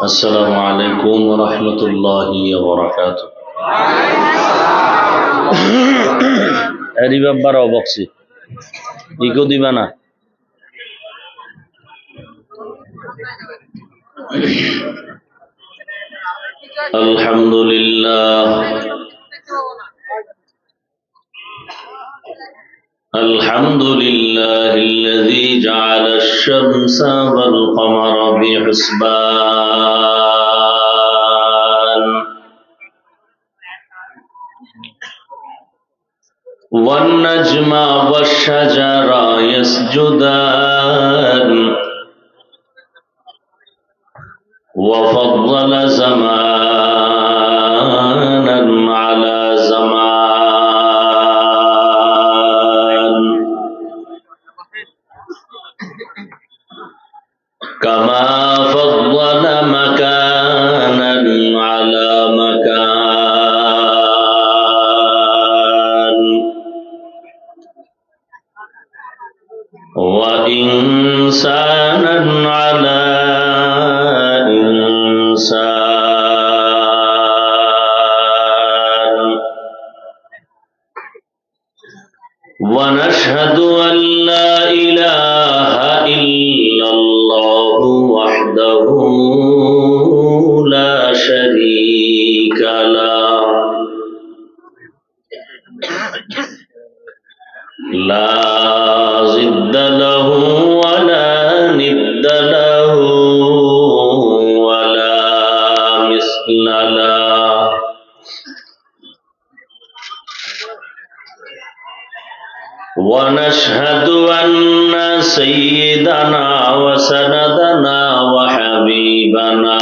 আসসালামু আলাইকুম ওয়া রাহমাতুল্লাহি ওয়া বারাকাতুহু। এরি বাবার অবক্সি ইকো দিবা না। আলহামদুলিল্লাহ আলহামদুলিল্লাহিল্লাযী জাআলাশ শামসা ওয়াল কমারা বিহিসবান ওয়ান নাজমা ওয়াশ শাজারা ইয়াসজুদান ওয়া ফাদ্দালা জামানান আলা জামান কামা ফাদ্দালা মাকানান আলা মাকান ওয়া ইনসানান আলা ইনসান ওয়া নাশহাদু আন লা ইলাহা ইল্লাল্লাহু ওয়াহদাহু লা শারীকা লাহু লা জিদ্দা লাহু ওয়া লা নিদ্দা লাহু ওয়া লা মিসলা লাহু ওয়া নাশহাদু আন্না সাইয়্যিদানা ওয়া সানাদানা ওয়া হাবিবানা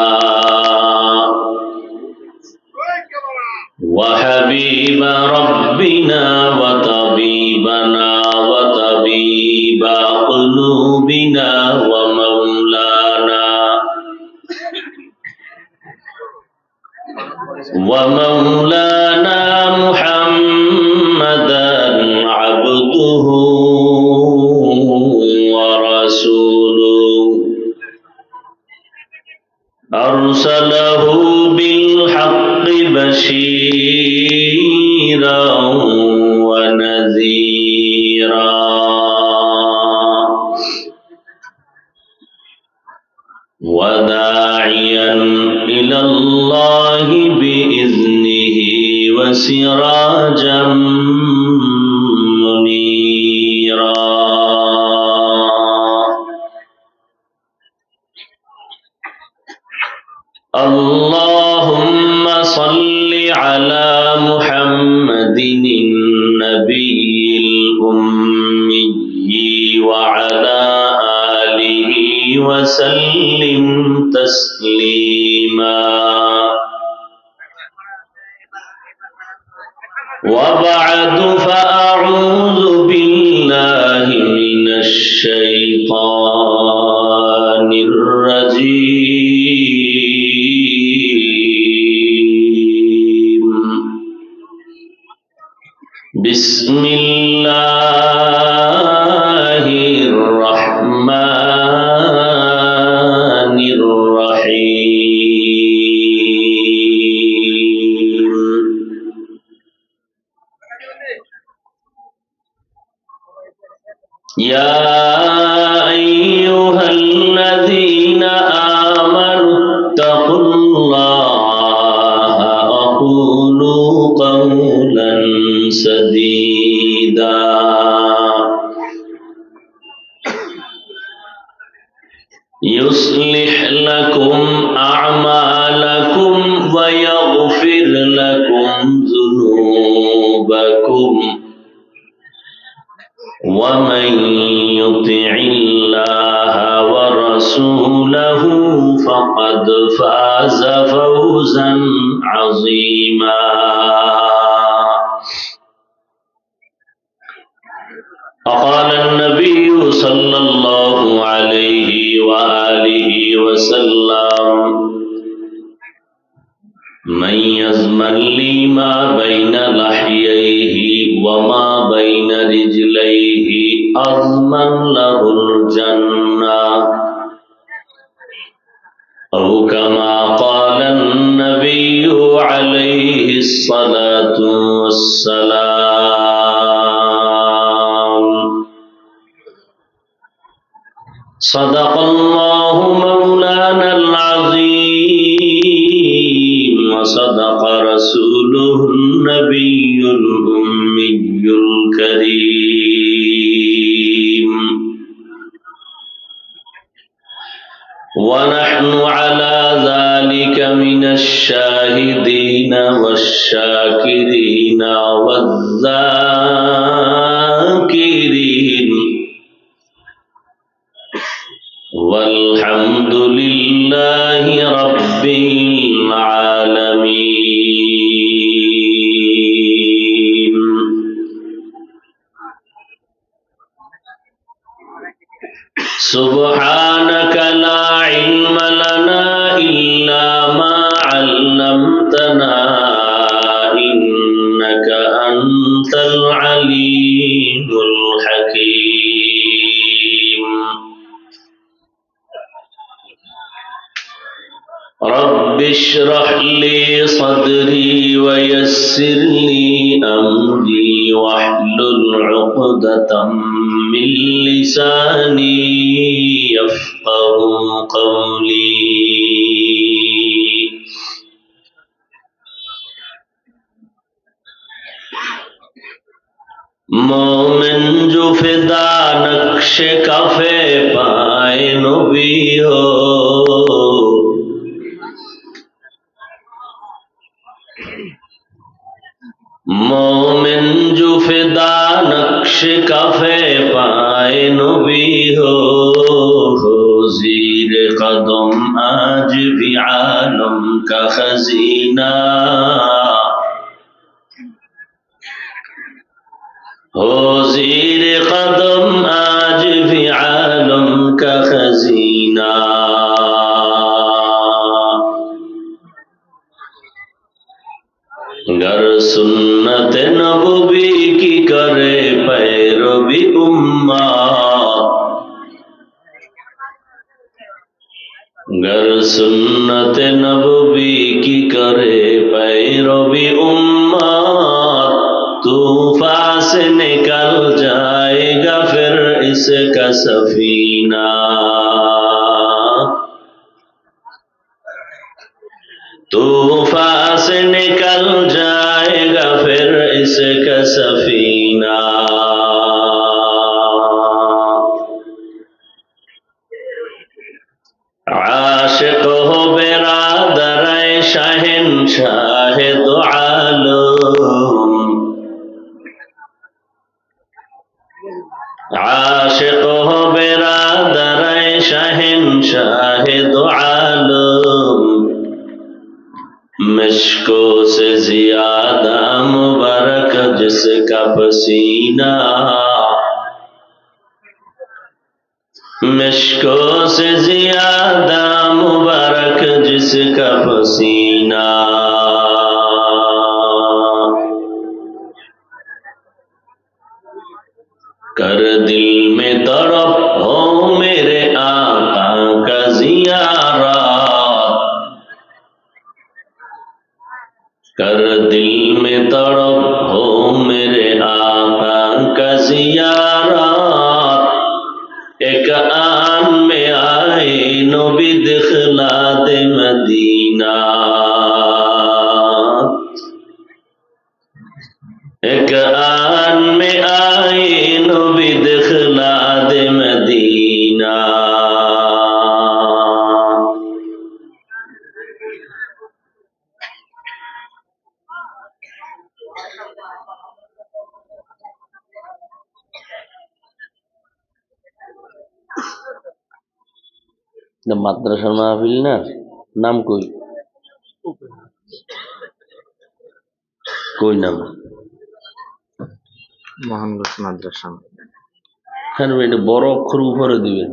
وحبيب ربنا وطبيبنا وطبيب قلوبنا ومولانا محمدا عبده ورسوله أرسله بالحق بشيرا ونذيرا وداعيا إلى الله بإذنه وسراجا منيرا اللهم صل على محمد النبي الأمي وعلى آله وسلم تسليما وبعد فأعوذ بالله من الشيطان الرجيم بسم الله الرحمن الرحيم يا أيها الذين آمنوا اتقوا الله وقولوا قولا سديدا يصلح لكم أعمالكم ويغفر لكم ذنوبكم ومن يطع الله ورسوله فقد فاز فوزا عظيما وقال النبي صلى الله عليه وآله وسلم من يزمن لي ما بين لحييه وما بين رجليه أضمن له أو كما قال النبي عليه الصلاة والسلام. صدق الله مولانا العظيم وصدق رسوله النبي الأمي الكريم، ونحن على ذلك من الشاهدين والشاكرين والذاكرين، والحمد لله رب العالمين. سبحانك لا علم لنا إلا ما علمتنا إنك أنت العليم الحكيم. رب اشرح لي صدري ويسر لي أمري واحلل عقدة من لساني يفقه قولي. मोमिन जो फिदा नक्श कफे पाए नबी हो, मोमिन जो फिदा नक्श कफे पाए नबी हो, ज़ीर कदम आज भी आलम का खजीना, हो ज़ीर कदम आज भी आलम का खजीना। गर सुन्नत नबवी की करे पैरवी उम्मा, गर सुन्नत नबवी की करे पैरवी उम्मा, तूफान से निकल जाएगा फिर इसका सफीना, तूफान से निकल जाएगा फिर इसका सफीना। आशिक हो बिरादर शहंशाह दो आलम, आशिक हो बिरादर शहंशाह दो आलम, मिश्को से ज्यादा मुबारक जिसका पसीना, मिश्को से ज्यादा मुबारक जिसका पसीना। कर दिल में तड़प हो मेरे आका का ज़ियारत, कर दिल में तड़प हो मेरे आका का ज़ियारत, एक आन में आए नबी दिखला दे मदीना, एक आन में आए नबी दिखला दे मदीना। মাদ্রাসার মাহফিল না, নাম কই কই নাম মোহাম্মদ মাদ্রাসা। কেন এটা বড় অক্ষর উপরে দিবেন,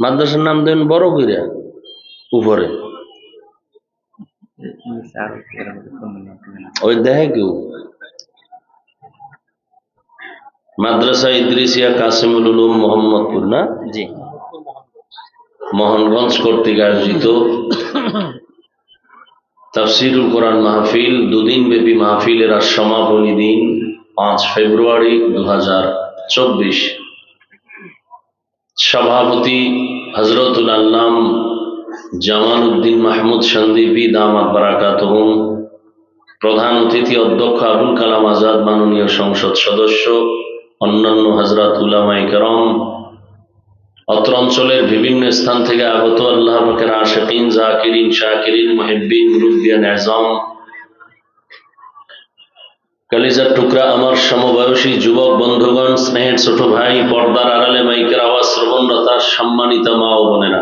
মাদ্রাসার নাম দেবেন বড় করে উপরে, ওই দেখে কেউ। মাদ্রাসা ইদ্রিসিয়া কাসিমুল উলুম মোহাম্মদপুর না? জি। মোহনগঞ্জ কর্তৃক আয়োজিত তাফসীরুল কোরআন মাহফিল, দুদিন ব্যাপী মাহফিলের আজ সমাপনী দিন 5 ফেব্রুয়ারি 2024। সভাপতি হযরতুল আল্লাম জামাল উদ্দিন মাহমুদ সন্দীপী দামাত বারাকাতুহুম, প্রধান অতিথি অধ্যক্ষ আবুল কালাম আজাদ মাননীয় সংসদ সদস্য, অন্যান্য হযরত উলামায়ে কেরাম, অত্র অঞ্চলের বিভিন্ন স্থান থেকে আগত আল্লাহ পাকের আশিকিন, জাকিরিন, শাকিরিন, মুহিব্বিন, মুরব্বিয়ান আযম, কলিজার টুকরা আমার সমবয়সী যুবক বন্ধুগণ, স্নেহের ছোট ভাই, পর্দার আড়ালে মাইকের আওয়াজ শ্রবণরতা সম্মানিত মা ও বোনেরা,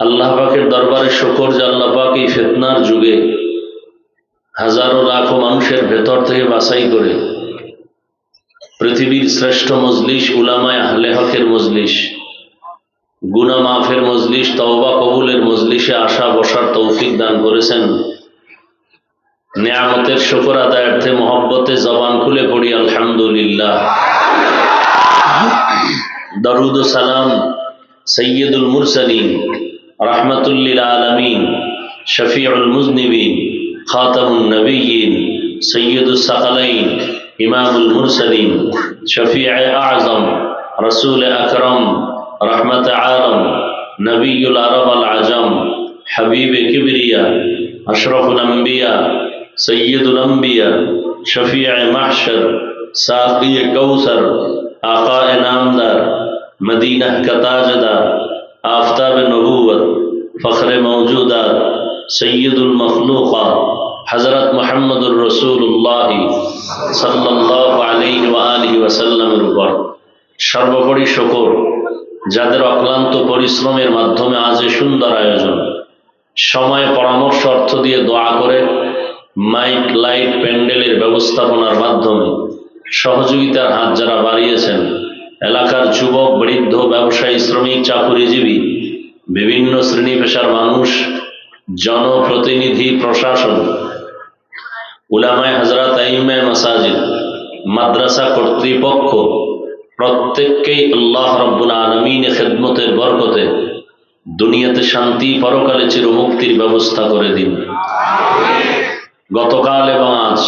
আল্লাহ পাকের দরবারে শুকর যে আল্লাহ পাক এই ফিতনার যুগে হাজারো লাখো মানুষের ভেতর থেকে বাছাই করে পৃথিবীর শ্রেষ্ঠ মজলিস, উলামায়ে আহলে হকের মজলিস, গুনাহ মাফের মজলিস, তওবা কবুলের মজলিসে আসা বসার তৌফিক দান করেছেন। নিয়ামতের শুকর আদায়ার্থে মহব্বতে জবান খুলে পড়ি আলহামদুলিল্লাহ। দরুদ ও সালাম সৈয়দুল মুরসালিন, রাহমাতুল লিল আলামিন, শফিউল মুজনিবিন, খাতামুন নবিয়্যিন, সৈয়দুস সাকালাইন, ইমামুল মুরসালিন, শফিয়ে আযম, রাসূল আকরাম, রহমত আলম, নবিয়ুল আরব আল আজম, হাবিবে কিবরিয়া, আশরাফুল আম্বিয়া, সৈয়দুল আম্বিয়া, শফিয়ে মাহশর, সাকিয়ে কৌসর, আকায়ে নামদার, মদিনা का ताजदार, आफताब नबूवत, फख्र मौजूदात, सैयदुल मखलूक़ात, हज़रत मुहम्मदुर रसूलुल्लाह सल्लल्लाहु अलैहि व आलिहि ওয়াসাল্লামের উপর সর্বোপরি শুকর, যাদের অক্লান্ত পরিশ্রমের মাধ্যমে আজ এই সুন্দর আয়োজন, সময়, পরামর্শ, অর্থ দিয়ে দোয়া করে মাইক, লাইট, প্যান্ডেলের ব্যবস্থাপনার মাধ্যমে সহযোগিতার হাত যারা বাড়িয়েছেন, এলাকার যুবক, বৃদ্ধ, ব্যবসায়ী, শ্রমিক, চাকুরিজীবী, বিভিন্ন শ্রেণী পেশার মানুষ, জনপ্রতিনিধি, প্রশাসন, উলামায়ে হযরত, আইম্মায়ে মাসাজিদ, মাদ্রাসা কর্তৃপক্ষ, প্রত্যেককেই আল্লাহ রাব্বুল আলামিনের খেদমতের বরকতে দুনিয়াতে শান্তি, পরকালে চিরমুক্তির ব্যবস্থা করে দিন। গতকাল এবং আজ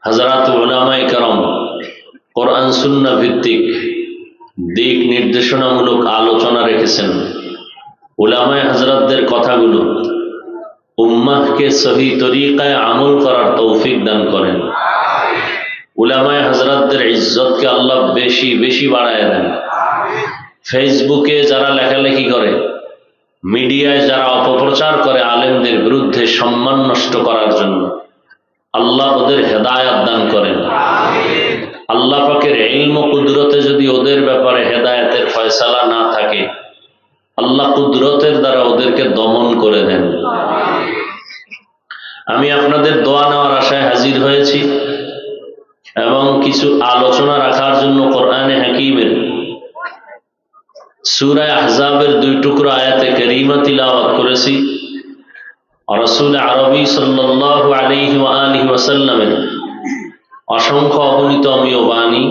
হযরত উলামায়ে কেরাম কোরআন সুন্নাহ ভিত্তিক দিক নির্দেশনামূলক আলোচনা রেখেছেন। উলামায়ে হযরতদের কথাগুলো উম্মাহকে সহি তরিকায় আমল করার তৌফিক দান করেন। উলামায়ে হযরতদের ইজ্জতকে আল্লাহ বেশি বেশি বাড়ায় দেন। ফেসবুকে যারা লেখালেখি করে, মিডিয়ায় যারা অপপ্রচার করে আলেমদের বিরুদ্ধে সম্মান নষ্ট করার জন্য, আল্লাহ ওদের হেদায়েত দান করেন। আল্লাহ পাকের ইলম ও কুদরতে যদি ওদের ব্যাপারে হেদায়েতের ফয়সালা না থাকে, আল্লাহ কুদরতের দ্বারা ওদেরকে দমন করে দেন। আমি আপনাদের দোয়া নেওয়ার আশায় হাজির হয়েছি এবং কিছু আলোচনা রাখার জন্য কোরআনে হাকিমের সূরা আহজাবের 2 টুকরো আয়াতে কারিমা তিলাওয়াত করেছি। রাসূল আরবী সাল্লাল্লাহু আলাইহি ওয়া আলিহি ওয়াসাল্লামের অসংখ্য অগণিত অমীয় বাণী,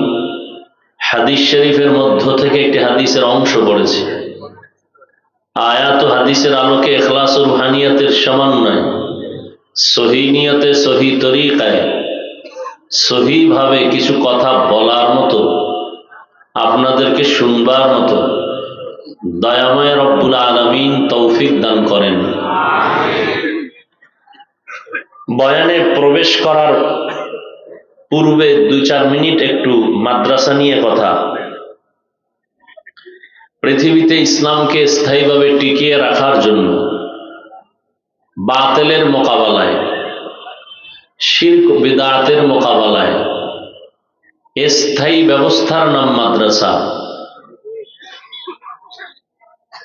হাদিস শরীফের মধ্য থেকে একটি হাদিসের অংশ পড়েছি। আয়াত ও হাদিসের আলোকে ইখলাস ও রুহানিয়াতের সমন্বয়, সহি নিয়তে, সহি তরিকায়, সহিভাবে কিছু কথা বলার মতো, আপনাদেরকে শুনবার মতো দয়াময় রব্বুল আলামিন তৌফিক দান করেন। বয়ানে প্রবেশ করার পূর্বে 2-4 মিনিট একটু মাদ্রাসা নিয়ে কথা। পৃথিবীতে ইসলামকে স্থায়ীভাবে টিকিয়ে রাখার জন্য বাতিলের মোকাবেলায়, শিরক বিদআতের মোকাবেলায় স্থায়ী ব্যবস্থার নাম মাদ্রাসা।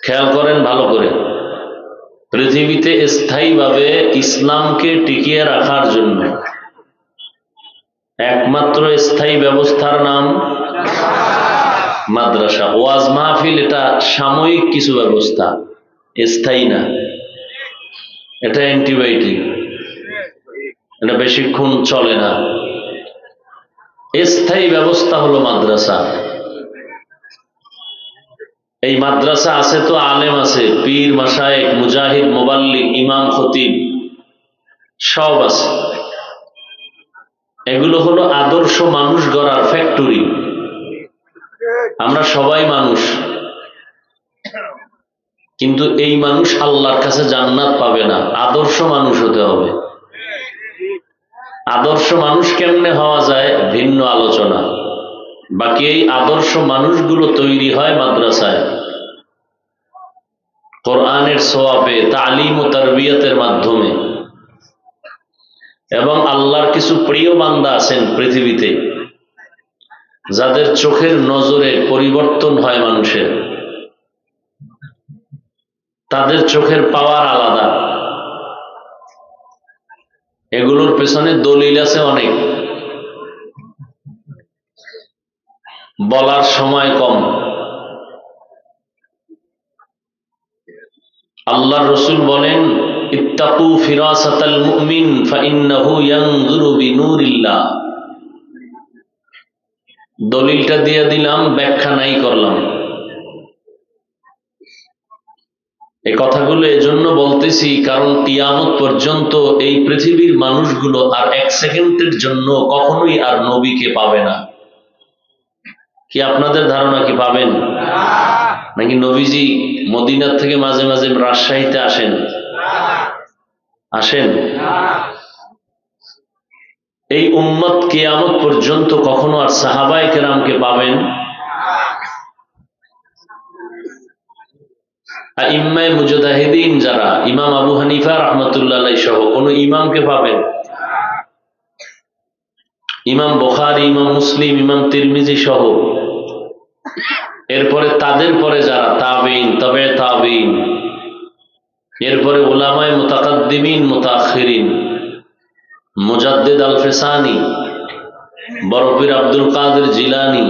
খেয়াল করেন ভালো করে, পৃথিবীতে স্থায়ীভাবে ইসলামকে টিকিয়ে রাখার জন্য একমাত্র স্থায়ী ব্যবস্থার নাম মাদ্রাসা। ওয়াজ মাহফিল এটা সাময়িক কিছু ব্যবস্থা, স্থায়ী না। এটা অ্যান্টিবায়োটিক, এটা বেশিক্ষণ চলে না। স্থায়ী ব্যবস্থা হলো মাদ্রাসা। এই মাদ্রাসা আছে তো আলেম আছে, পীর মাশায়েখ মুজাহিদ মুবাল্লিগ ইমাম খতিব সব আছে। এগুলো হলো আদর্শ মানুষ গড়ার ফ্যাক্টরি। আমরা সবাই মানুষ, কিন্তু এই মানুষ আল্লাহর কাছে জান্নাত পাবে না, আদর্শ মানুষ হতে হবে। আদর্শ মানুষ কেমনে হওয়া যায় ভিন্ন আলোচনা। বাকি এই আদর্শ মানুষগুলো তৈরি হয় মাদ্রাসায়, কোরআনের সোয়াবে, তালিম ও তারবিয়াতের মাধ্যমে। এবং আল্লাহর কিছু প্রিয় বান্দা আছেন পৃথিবীতে, যাদের চোখের নজরে পরিবর্তন হয় মানুষের, তাদের চোখের পাওয়ার আলাদা। এগুলোর পেছনে দলিল আছে অনেক, বলার সময় কম। আল্লাহর রাসূল বলেন, ইত্তাকু ফিরাসাতাল মুমিন ফাইন্নাহু ইয়ানজুরু বিনুরিল্লাহ। দলিলটা দিয়ে দিলাম, ব্যাখ্যা নাই করলাম। এই কথাগুলো এজন্য বলতেছি কারণ কিয়ামত পর্যন্ত এই পৃথিবীর মানুষগুলো আর এক সেকেন্ডের জন্য কখনোই আর নবীকে পাবে না। কি আপনাদের ধারণা কি পাবেন? নাকি নবীজি মদিনার থেকে মাঝে মাঝে রাজশাহীতে আসেন? আসেন? এই উম্মত কিয়ামত পর্যন্ত কখনো আর সাহাবায়ে কেরামকে পাবেন? আইম্মায়ে মুজতাহিদিন যারা, ইমাম আবু হানিফা রাহমাতুল্লাহ আলাইহি সহ কোন ইমামকে পাবেন? ইমাম বুখারী, ইমাম মুসলিম, ইমাম তিরমিজি সহ, এরপরে তাদের পরে যারা তাবেঈন, তবে তাবেঈন, এরপরে উলামায়ে মুতাকাদ্দিমিন মুতাআখিরিন, মুজাদ্দিদ আল ফিসানি, বরফির আব্দুল কাদের জিলানী,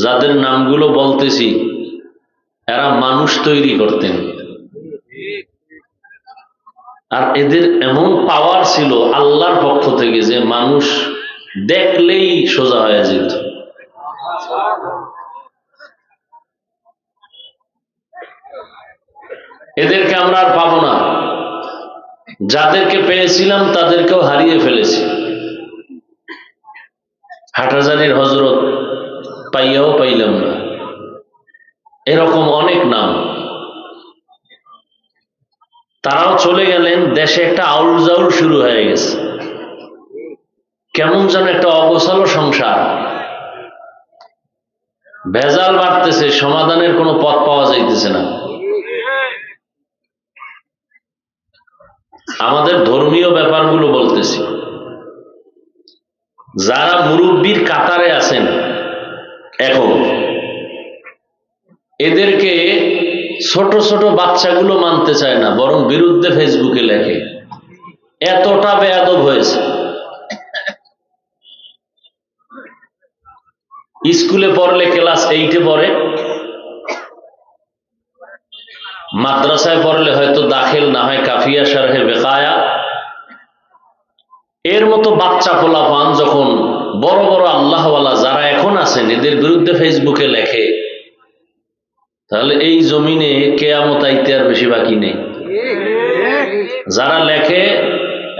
যাদের নামগুলো বলতেছি, এরা মানুষ তৈরি করতেন। আর এদের এমন পাওয়ার ছিল আল্লাহর পক্ষ থেকে যে মানুষ দেখলেই সোজা হয়ে যেত। এদেরকে আমরা আর পাবো না। যাদেরকে পেয়েছিলাম তাদেরকেও হারিয়ে ফেলেছি। হাটহাজারীর হযরত পাইয়াও পাইলাম না, এরকম অনেক নাম। তারাও চলে গেলেন, দেশে একটা আউল জাউল শুরু হয়ে গেছে, কেমন যেন একটা অগোছালো সংসার, ভেজাল বাড়তেছে, সমাধানের কোনো পথ পাওয়া যাইতেছে না। আমাদের ধর্মীয় ব্যাপারগুলো বলতেছি, যারা মুরব্বীর কাতারে আছেন এখন, এদেরকে ছোট ছোট বাচ্চাগুলো মানতে চায় না, বরং বিরুদ্ধে ফেসবুকে লেখে। এতটা বেয়াদব হয়েছে। স্কুলে পড়লে ক্লাস 8-এ পড়ে, মাদ্রাসায় পড়লে হয়তো দাখিল, না হয় কাফিয়া শারহে বেকায়া। এর মতো বাচ্চা পোলাপান যখন বড় বড় আল্লাহওয়ালা যারা এখন আছেন এদের বিরুদ্ধে ফেসবুকে লেখে, তাহলে এই জমিনে কিয়ামত আইতে আর বেশি বাকি নেই। যারা লেখে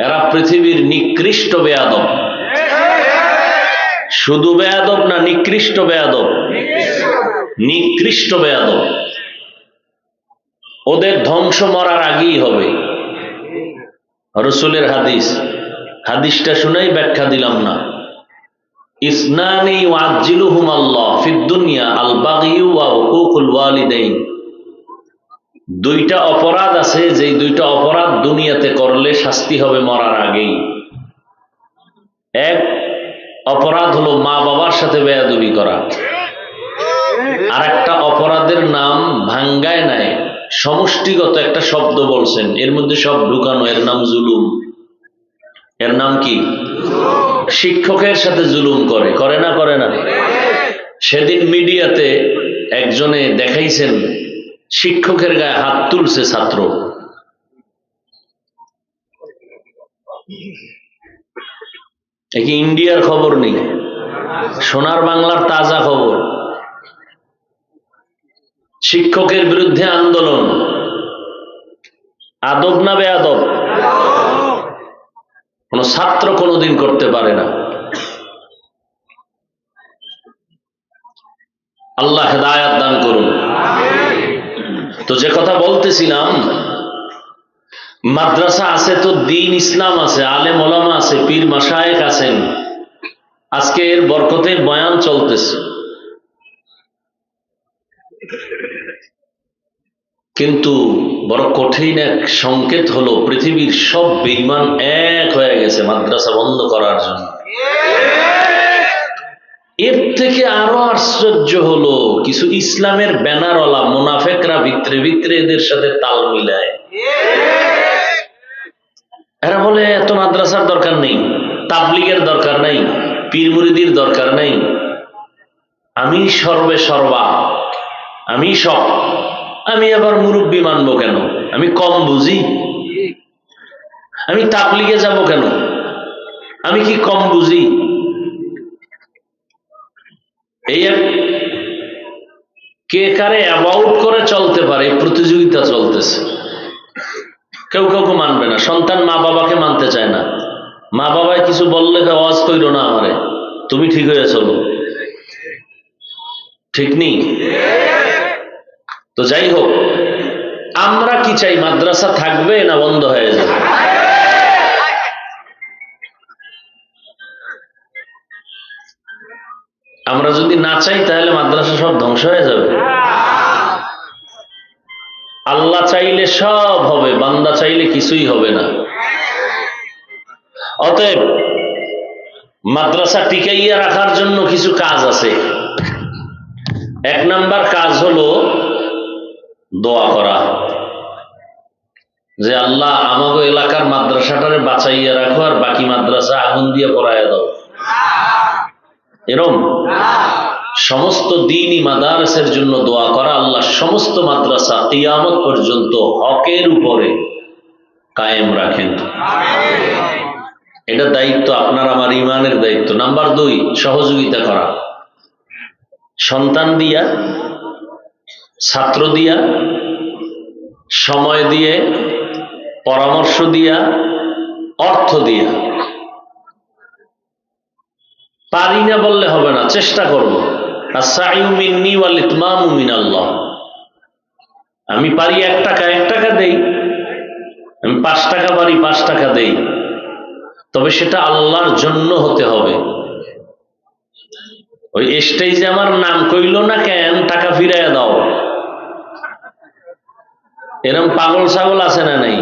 এরা পৃথিবীর নিকৃষ্ট বেয়াদব। শুধু বেয়াদব না, নিকৃষ্ট বেয়াদব। নিকৃষ্ট বেয়াদব। ওদের ধ্বংস মরার আগেই হবে। রাসূলের হাদিস, হাদিসটা শুনেই ব্যাখ্যা দিলাম না। ইসনানি ওয়াজ্জিলুহুম আল্লাহ ফিদ দুনিয়া আল বাগী ওয়া হুকুকুল ওয়ালিদাইন। দুইটা অপরাধ আছে, যে দুইটা অপরাধ দুনিয়াতে করলে শাস্তি হবে মরার আগেই। এক অপরাধ হলো মা বাবার সাথে বেয়াদবি করা, আর একটা অপরাধের নাম ভাঙ্গায় নাই, সমষ্টিগত একটা শব্দ বলছেন, এর মধ্যে সব ঢুকানো, এর নাম জুলুম। এর নাম কি? শিক্ষকের সাথে জুলুম করে, করে না? করে না? সেদিন মিডিয়াতে একজনে দেখাইছেন শিক্ষকের গায়ে হাত তুলছে ছাত্র। কি ইন্ডিয়ার খবর নেই, সোনার বাংলার তাজা খবর। শিক্ষকের বিরুদ্ধে আন্দোলন আদব না বেয়াদব? কোন ছাত্র কোনোদিন করতে পারে না। আল্লাহ হেদায়াত দান করুন। তো যে কথা বলতেছিলাম, মাদ্রাসা আছে তো দ্বীন ইসলাম আছে, আলেম ওলামা আছে, পীর মাশায়েখ আছেন। আজকে এর বরকতে বয়ান চলতেছে, কিন্তু বড় কঠিন এক সংকেত হলো পৃথিবীর সব বেঈমান এক হয়ে গেছে মাদ্রাসা বন্ধ করার জন্য। এর থেকে আরো আশ্চর্য হলো কিছু ইসলামের ব্যানারওয়ালা মুনাফেকরা ভিতরে ভিতরে এদের সাথে তাল মিলায়। এরা বলে এত মাদ্রাসার দরকার নেই, তাবলীগের দরকার নাই, পীর মুরিদির দরকার নাই, আমি সর্বে সর্বা, আমি সব, আমি আবার মুরব্বী মানবো কেন, আমি কম বুঝি, আমি তাবলীগে যাব কেন, আমি কি কম বুঝি? এই কে কারে অ্যাবাউট করে চলতে পারে প্রতিযোগিতা চলতেছে। কেউ কাউকে মানবে না, সন্তান মা বাবাকে মানতে চায় না। মা বাবায় কিছু বললে আওয়াজ কইরো না আমারে, তুমি ঠিক হয়ে চলো, ঠিক নেই? তো যাই হোক, আমরা কি চাই, মাদ্রাসা থাকবে না বন্ধ হয়ে যাবে? আমরা যদি না চাই তাহলে মাদ্রাসা সব ধ্বংস হয়ে যাবে। আল্লাহ চাইলে সব হবে, বান্দা চাইলে কিছুই হবে না। অতএব মাদ্রাসা টিকাইয়া রাখার জন্য কিছু কাজ আছে। এক নাম্বার কাজ হলো দোয়া করা, যে আল্লাহ আমাগো এলাকার মাদ্রাসাটারে বাঁচাইয়া রাখো, আর বাকি মাদ্রাসা আগুন দিয়ে পড়াইয়া দাও। এরম সমস্ত দ্বীনি মাদারসের জন্য দোয়া করা, আল্লাহ সমস্ত মাদ্রাসা কিয়ামত পর্যন্ত হকের উপরে কায়েম রাখেন। এটা দায়িত্ব, আপনার আমার ইমানের দায়িত্ব। নাম্বার 2, সহযোগিতা করা, সন্তান দিয়া, ছাত্র দিয়া, সময় দিয়ে, পরামর্শ দিয়া, অর্থ দিয়া। পারি না বললে হবে না, চেষ্টা করব। আস-সাইউ মিন্নি ওয়াল ইতমামু মিনাল্লাহ। আমি পারি 1 টাকা, 1 টাকা দেই। আমি 5 টাকা পারি, 5 টাকা দেই। তবে সেটা আল্লাহর জন্য হতে হবে। ওই স্টেজে আমার নাম কইল না কেন, টাকা ফিরাইয়া দাও, এরকম পাগল ছাগল আছে না নাই?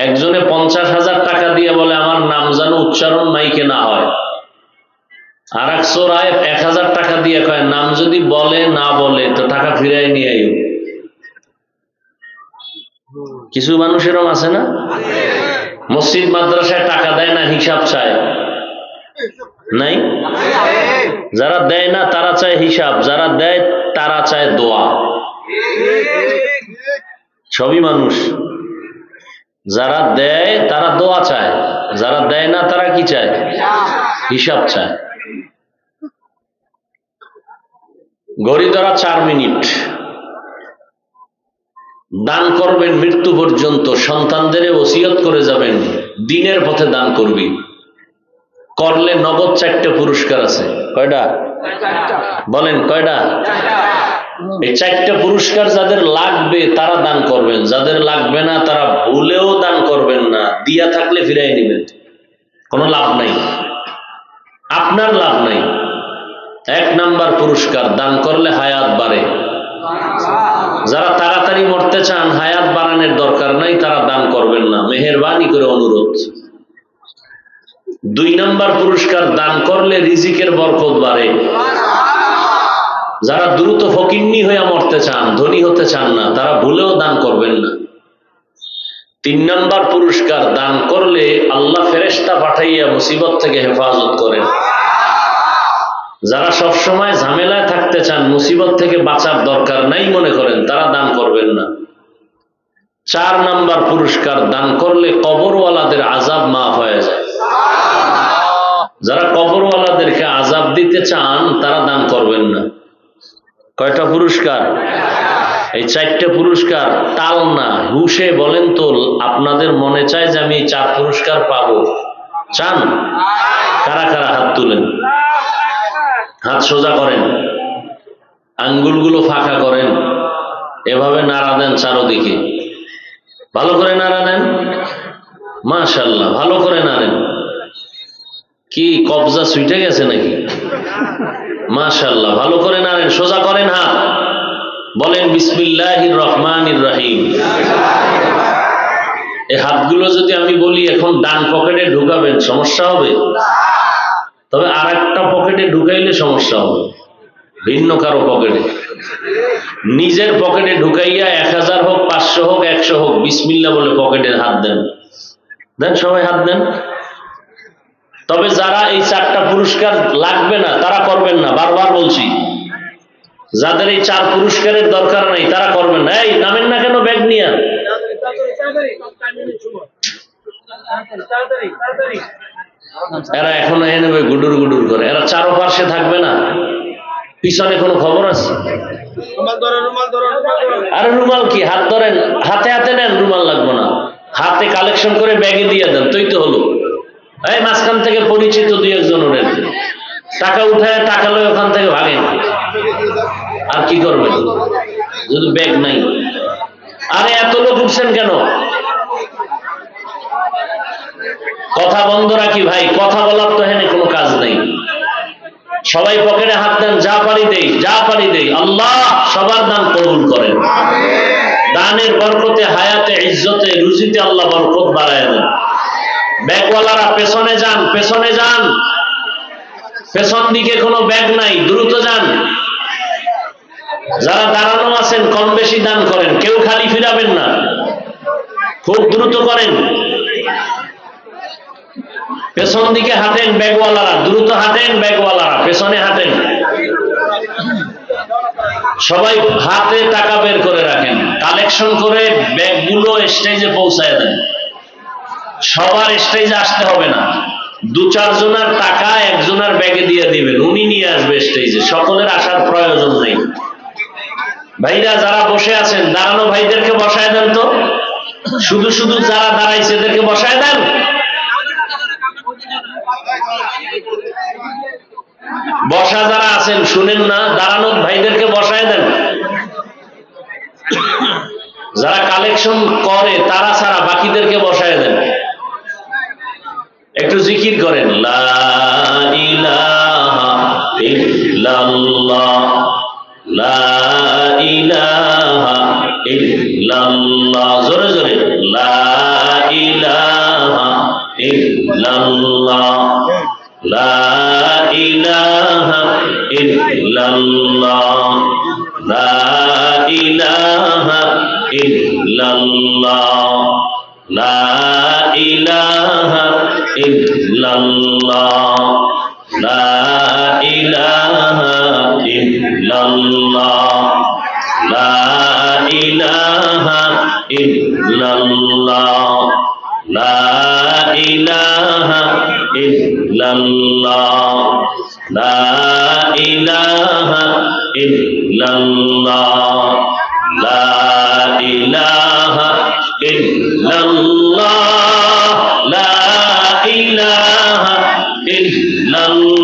একজনে 50,000 টাকা দিয়ে বলে আমার নাম যেন উচ্চারণ মাইকে না হয়, আর এক চোরায় 1,000 টাকা দিয়ে কয় নাম যদি বলে না বলে তো টাকা ফিরাই নিয়ে আইও। কিছু মানুষ এরকম আছে না? মসজিদ মাদ্রাসায় টাকা দেয় না, হিসাব চায় নাই? যারা দেয় না তারা চায় হিসাব, যারা দেয় তারা চায় দোয়া। সবই মানুষ। যারা দেয় তারা দোয়া চায়, যারা দেয় না তারা কি চায়? হিসাব চায়। ঘড়ি ধরা 4 মিনিট। দান করবেন মৃত্যু পর্যন্ত, সন্তানদের ওসিয়ত করে যাবেন দ্বীনের পথে দান করবি। করলে নগদ 4টে পুরস্কার আছে। কয়টা বলেন? কয়টা? এই 4টে পুরস্কার যাদের লাগবে তারা দান করবেন, যাদের লাগবে না তারা ভুলেও দান করবেন না। দিয়া থাকলে ফিরাই নেবেন, কোনো লাভ নাই, আপনার লাভ নাই। 1 নাম্বার পুরস্কার, দান করলে হায়াত বাড়ে। যারা তাড়াতাড়ি মরতে চান, হায়াত বাড়ানোর দরকার নাই, তারা দান করবেন না, মেহেরবানি করে অনুরোধ। 2 নাম্বার পুরস্কার, দান করলে রিজিকের বরকত বাড়ে। যারা দ্রুত ফকিন্নি হয়ে মরতে চান, ধনী হতে চান না, তারা ভুলেও দান করবেন না। 3 নাম্বার পুরস্কার, দান করলে আল্লাহ ফেরেশতা পাঠাইয়া মুসিবত থেকে হেফাজত করেন। যারা সব সময় ঝামেলায় থাকতে চান, মুসিবত থেকে বাঁচার দরকার নাই মনে করেন, তারা দান করবেন না। 4 নাম্বার পুরস্কার, দান করলে কবরওয়ালাদের আযাব মাফ হয়ে যায়। যারা কবরওয়ালাদেরকে আযাব দিতে চান তারা দান করবেন না। কয়টা পুরস্কার? এই 4টে পুরস্কার টাল না, হুশে বলেন তো আপনাদের মনে চায় যে আমি এই 4 পুরস্কার পাবো? চান? কারা কারা হাত তুলেন? হাত সোজা করেন, আঙ্গুলগুলো ফাঁকা করেন, এভাবে নাড়া দেন চারদিকে, ভালো করে নাড়া দেন। মাশাআল্লাহ, ভালো করে নাড়েন। কি কবজা ছুটে গেছে নাকি? মাশাআল্লাহ, ভালো করে নাড়েন, সোজা করেন হাত, বলেন বিসমিল্লাহির রহমানির রহিম। এই হাতগুলো যদি আমি বলি এখন ডান পকেটে ঢুকাবেন, সমস্যা হবে? তবে আর একটা পকেটে ঢুকাইলে সমস্যা হবে, ভিন্ন কারো পকেটে। নিজের পকেটে ঢুকাইয়া 1000 হোক, 500 হোক, 100 হোক, বিসমিল্লাহ বলে পকেটে হাত দেন। দেন, সবাই হাত দেন। তবে যারা এই 4টা পুরস্কার লাগবে না তারা করবেন না, বারবার বলছি। যাদের এই 4 পুরস্কারের দরকার নাই তারা করবেন না। এই নামেন না কেন ব্যাগ নিয়ে? এরা এখন এনে নেবে গুডুর গুডুর করে, এরা চারপাশে থাকবে না। পিছনে কোনো খবর আছে? আরে রুমাল কি, হাত ধরেন, হাতে হাতে নেন, রুমাল লাগবে না। হাতে কালেকশন করে ব্যাগে দিয়ে দেন, তুই তো হলো। এই মাঝখান থেকে পরিচিত 2-1 ওরেন, টাকা উঠায় টাকা লয় ওখান থেকে ভাগেন। আর কি করবেন যদি ব্যাগ নাই? আরে এত লোক উঠছেন কেন? কথা বন্ধ রাখি ভাই, কথা বলার তো এখানে কোনো কাজ নেই। সবাই পকেটে হাত দেন, যা পারি দেই, যা পারি দেই। আল্লাহ সবার দান কবুল করেন। দানের বরকতে, হায়াতে, ইজ্জতে, রুজিতে আল্লাহ বরকত বাড়ায় দেন। ব্যাগওয়ালারা পেছনে যান, পেছনে যান, পেছন দিকে কোনো ব্যাগ নাই, দ্রুত যান। যারা দাঁড়ানো আছেন কম বেশি দান করেন, কেউ খালি ফিরাবেন না, খুব দ্রুত করেন। পেছন দিকে হাঁটেন ব্যাগওয়ালারা, দ্রুত হাঁটেন ব্যাগওয়ালারা, পেছনে হাঁটেন। সবাই হাতে টাকা বের করে রাখেন, কালেকশন করে ব্যাগগুলো স্টেজে পৌঁছায় দেন। সবার স্টেজে আসতে হবে না, 2-4 জনের টাকা একজনের ব্যাগে দিয়ে দিবেন, উনি নিয়ে আসবে স্টেজে, সকলের আসার প্রয়োজন নেই। ভাইরা যারা বসে আছেন, দাঁড়ানো ভাইদেরকে বসায় দেন তো, শুধু শুধু যারা দাঁড়াইছে এদেরকে বসায় দেন। বসা যারা আছেন শুনেন না, দাঁড়ানো ভাইদেরকে বসায় দেন। যারা কালেকশন করে তারা ছাড়া বাকিদেরকে বসায় দেন। একটু জিকির করেন, লা ইলাহা ইল্লাল্লাহ, লা ইলাহা ইল্লাল্লাহ, জোরে জোরে, লা ইলাহা ইল্লাল্লাহ, লা ইলাহা ইল্লাল্লাহ, লা ইলাহা ইল্লাল্লাহ, লা ইলাহা ইল্লাল্লাহ, লা ইলাহা ইল্লাল্লাহ, লা ইলাহা ইল্লাল্লাহ, লা ইলাহা ইল্লাল্লাহ, লা ইলাহা ইল্লাল্লাহ, লা ইলাহা ইল্লাল্লাহ, লা ইলাহা ইল্লাল্লাহ,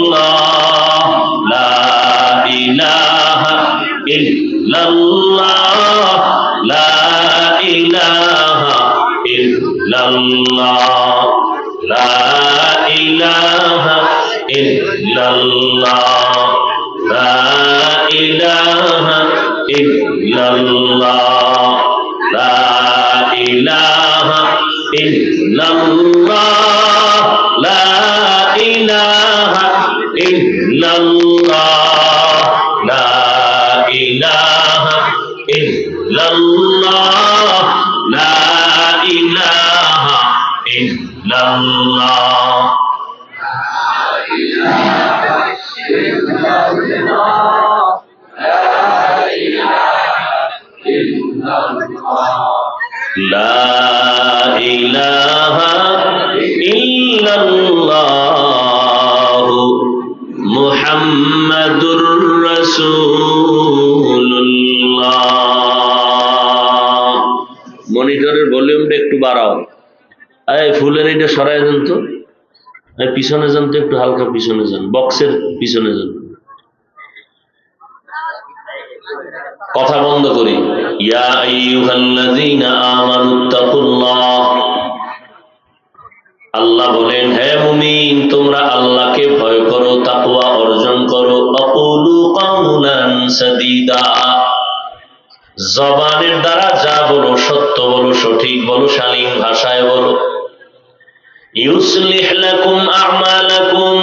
লা ইলাহা ইল্লাল্লাহ, লা ইলাহা ইল্লাল্লাহ, লা ইলাহা ইল্লাল্লাহ, লা ইলাহা ইল্লাল্লাহ, লা ইলাহা ইল্লাল্লাহ, লা ইলাহা ইল্লাল্লাহ, লা ইলাহা ইল্লাল্লাহ, লা ইলাহা ইল্লাল্লাহ। লা ইলাহা ইল্লাল্লাহ মুহাম্মাদুর রাসূলুল্লাহ। একটু বাড়াও, এই ফুলের এটা সরাই দেন তো, পিছনে যান তো, একটু হালকা পিছনে যান, বক্সের পিছনে যান। কথা বন্ধ করি। ইয়া আইয়ুহাল্লাযীনা আমানুত্তাকুল্লাহ, আল্লাহ বলেন হে মুমিন তোমরা আল্লাহকে ভয় করো, তাকওয়া অর্জন করো। আকুলু কাওলান সাদীদা, জবানের দ্বারা যা বলো সত্য বলো, সঠিক বলো, শালীন ভাষায় বলো। ইউসলিহ লাকুম আমালাকুম,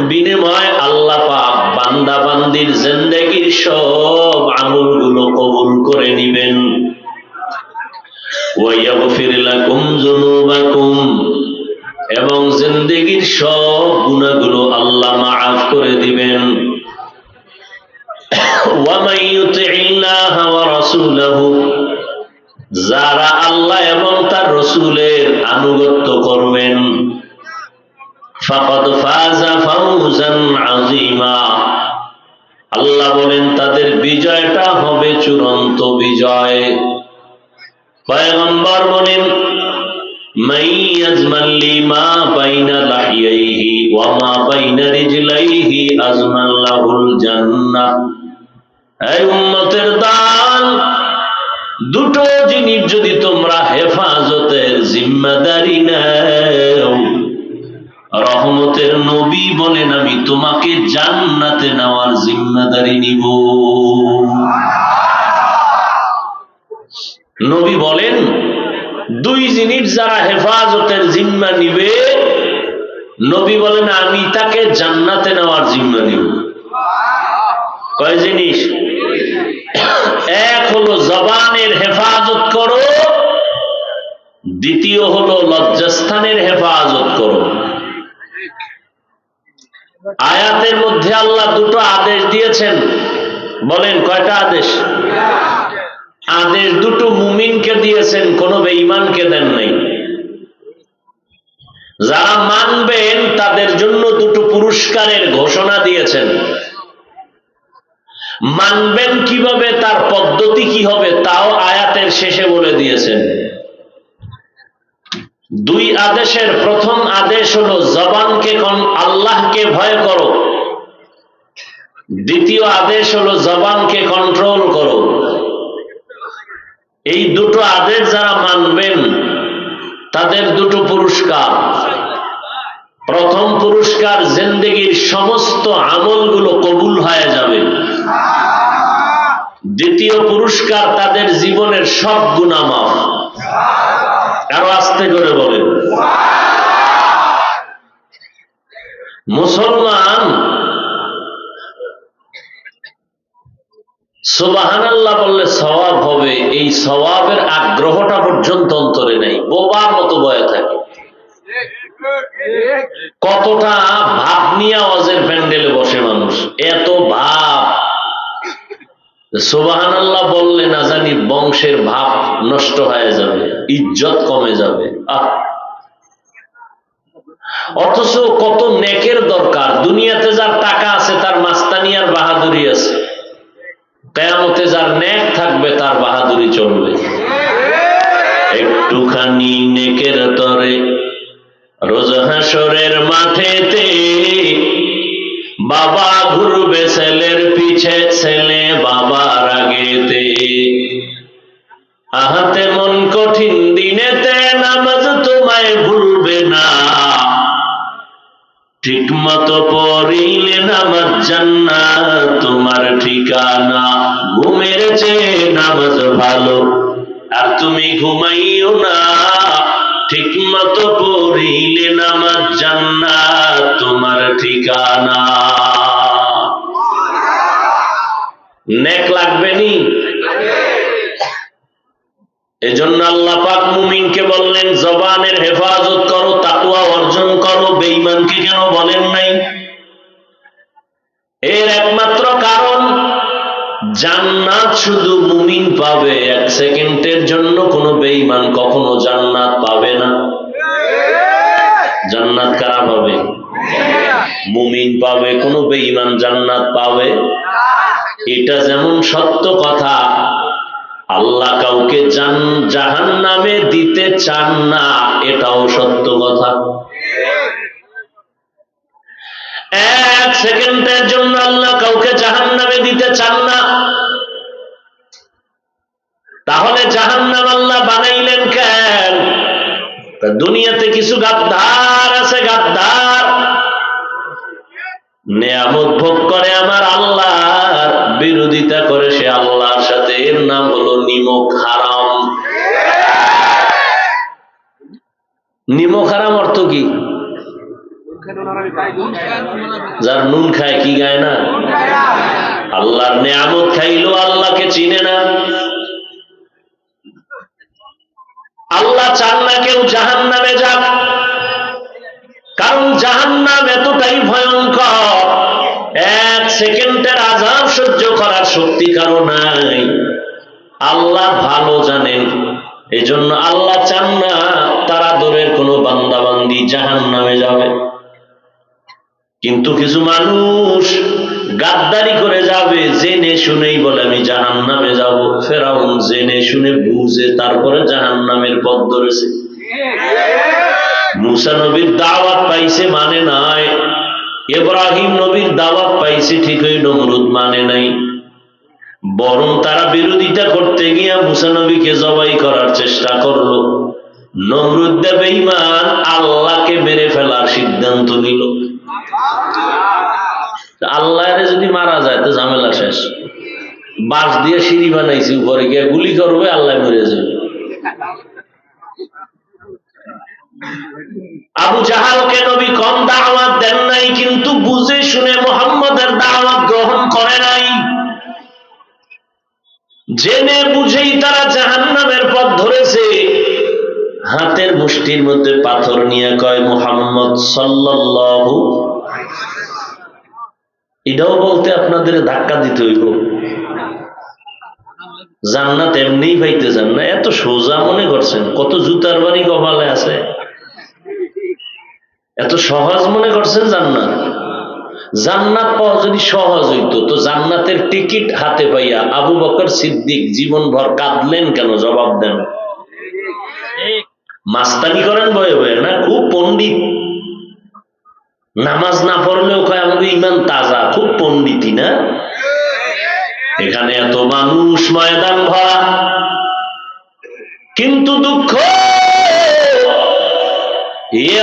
বিনিময় আল্লাহ পাক বান্দা বান্দির জিন্দেগীর সব আমলগুলো কবুল করে নিবেন। ওয়া ইয়াগফির লাকুম যুনুবাকুম, এবং জিন্দেগীর সব গুনাহগুলো আল্লাহ মাফ করে দিবেন। ওয়া মান ইউতিইল্লাহ ওয়া রাসূলাহু, যারা আল্লাহ এবং তার রাসূলের আনুগত্য করবেন, ফাকাদ ফাযা ফাওজান আযীমা, আল্লাহ বলেন তাদের বিজয়টা হবে চূড়ান্ত বিজয়। পয়গম্বর বলেন মান ইয়াজমাল্লি মা বাইনা লাহিয়াইহি ওয়া মা বাইনা রিজলাইহি আজমাল্লাহুল জান্নাহ। এই উম্মতের দল, দুটো জিনিস যদি তোমরা হেফাজতের জিম্মাদারি নাও, রহমতের নবী বলেন আমি তোমাকে জান্নাতে নেওয়ার জিম্মাদারি নিব। নবী বলেন দুই জিনিস যারা হেফাজতের জিম্মা নিবে, নবী বলেন আমি তাকে জান্নাতে নেওয়ার জিম্মা নিব। কয় জিনিস? এক হলো জবানের হেফাজত করো, দ্বিতীয় হলো লজ্জাস্থানের হেফাজত করো। আয়াতের মধ্যে আল্লাহ দুটো আদেশ দিয়েছেন, বলেন কয়টা আদেশ? আদেশ দুটো মুমিনকে দিয়েছেন, কোন বেঈমানকে দেন নাই। যারা মানবেন তাদের জন্য দুটো পুরস্কারের ঘোষণা দিয়েছেন। মানবেন কিভাবে, তার পদ্ধতি কি হবে, তাও আয়াতের শেষে বলে দিয়েছেন। দুই আদেশের প্রথম আদেশ হলো জবানকে আল্লাহকে ভয় করো, দ্বিতীয় আদেশ হলো জবানকে কন্ট্রোল করো। এই দুটো আদেশ যারা মানবেন তাদের দুটো পুরস্কার। প্রথম পুরস্কার, জিন্দেগীর সমস্ত আমলগুলো কবুল হয়ে যাবে। দ্বিতীয় পুরস্কার, তাদের জীবনের সব গুনাহ মাফ। আরো আস্তে করে বলেন। মুসলমান সুবহানাল্লাহ বললে সওয়াব হবে, এই সওয়াবের আগ্রহটা পর্যন্ত অন্তরে নেই, বোবার মতো বয়ে থাকে। কতটা ভাব নিয়ে ওয়াজের প্যান্ডেলে বসে মানুষ, এত ভাব। সুবহানাল্লাহ বললে না জানি বংশের ভাব নষ্ট হয়ে যাবে, ইজ্জত কমে যাবে। অথচ কত নেকের দরকার। দুনিয়াতে যার টাকা আছে তার মাস্তানি আর বাহাদুরি আছে, কিয়ামতে যার নেক থাকবে তার বাহাদুরি চলবে। একটুখানি নেকের তরে রোজ হাসরের মাঠেতে, বাবা ঘুরবে ছেলের পিছে, ছেলে বাবার আগেতে। আহাতে মন কঠিন দিনেতে, নামাজ তোমায় ভুলবে না, ঠিক মতো পড়িলে নামাজ জান্নাত তোমার ঠিকানা। ঘুমের চেয়ে নামাজ ভালো, আর তুমি ঘুমাইও না, ঠিক মতো পড়িলে নামাজ জান্নাত তোমার ঠিকানা। নেক লাগবে নি? এজন্য আল্লাহ পাক মুমিনকে বললেন জবানের হেফাজত করো, তাকওয়া অর্জন করো। বেঈমানকে কেন বলেন নাই? এর একমাত্র কারণ, জান্নাত শুধু মুমিন পাবে, এক সেকেন্ডের জন্য কোনো বেঈমান কখনো জান্নাত পাবে না। জান্নাত কারা পাবে? মুমিন পাবে, কোনো বেঈমান জান্নাত পাবে? এটা যেমন সত্য কথা, আল্লাহ কাউকে জাহান্নামে দিতে চান না, এটাও সত্য কথা। এক সেকেন্ডের জন্য আল্লাহ কাউকে জাহান্নামে দিতে চান না। তাহলে জাহান্নাম আল্লাহ বানাইলেন কেন? দুনিয়াতে কিছু গাদ্দার আছে, গাদ্দার নেয়ামত ভোগ করে আমার আল্লাহর বিরোধিতা করে সে আল্লাহর সাথে, এর নাম হলো নিমক হারাম। নিমক হারাম অর্থ কি? যার নুন খায় কি গায় না? আল্লাহর নেয়ামত খাইলো আল্লাহকে চিনে না। আল্লাহ চান না কেউ জাহান্নামে যাক, কারণ জাহান্নাম এতটাই ভয়ঙ্কর, এক সেকেন্ডের আযাব সহ্য করার শক্তি কারো নাই। আল্লাহ ভালো জানেন, এজন্য আল্লাহ চান না তারা দূরের কোনো বান্দা বান্দি জাহান্নামে যাবে। কিন্তু কিছু মানুষ গাদ্দারি করে যাবে, জেনে শুনেই বলে আমি জাহান্নামে যাব। ফেরাউন জেনে শুনে বুঝে তারপরে জাহান্নামের পথ ধরেছে। মুসা নবীর দাওয়াত পাইছে, মানে নাই। ইব্রাহিম নবীর দাওয়াত পাইছে, ঠিকই নমরুদ মানে নাই। বরং তারা বিরোধিতা করতে গিয়ে মুসা নবীকে জবাই করার চেষ্টা করলো। নমরুদ বেঈমান আল্লাহকে মেরে ফেলার সিদ্ধান্ত নিল। আল্লাহরে যদি মারা যায় তো ঝামেলা শেষ। বাঁশ দিয়ে সিঁড়ি বানাইছি, উপরে গিয়ে গুলি করবে, আল্লাহ মরে যাবে। আবু জাহালকে নবী কম দাওয়াত দেন নাই, কিন্তু বুঝে শুনে মুহাম্মদের দাওয়াত গ্রহণ করে নাই। জেনে বুঝেই তারা জাহান্নামের পথ ধরেছে। হাতের মুষ্টির মধ্যে পাথর নিয়ে কয় মুহাম্মদ সাল্লাল্লাহু, এটাও বলতে আপনাদের ধাক্কা দিতে হইব। জান্নাত এমনিই পাইতে চান না, এত সোজা মনে করছেন? কত জুতার বাড়ি কপালে আছে, এত সহজ মনে করছেন জান্নাত? জান্নাত পাওয়া যদি সহজ হইতো তো জান্নাতের টিকিট হাতে পাইয়া আবু বকর সিদ্দিক জীবনভর কাঁদলেন কেন? জবাব দেন। মাস্তানি করেন বয়ে বয়ে না? খুব পণ্ডিত, নামাজ না পড়লেও কয় আমাদের ইমান তাজা, খুব পণ্ডিতি না? এখানে এত মানুষ, ময়দান ভরা, কিন্তু দুঃখ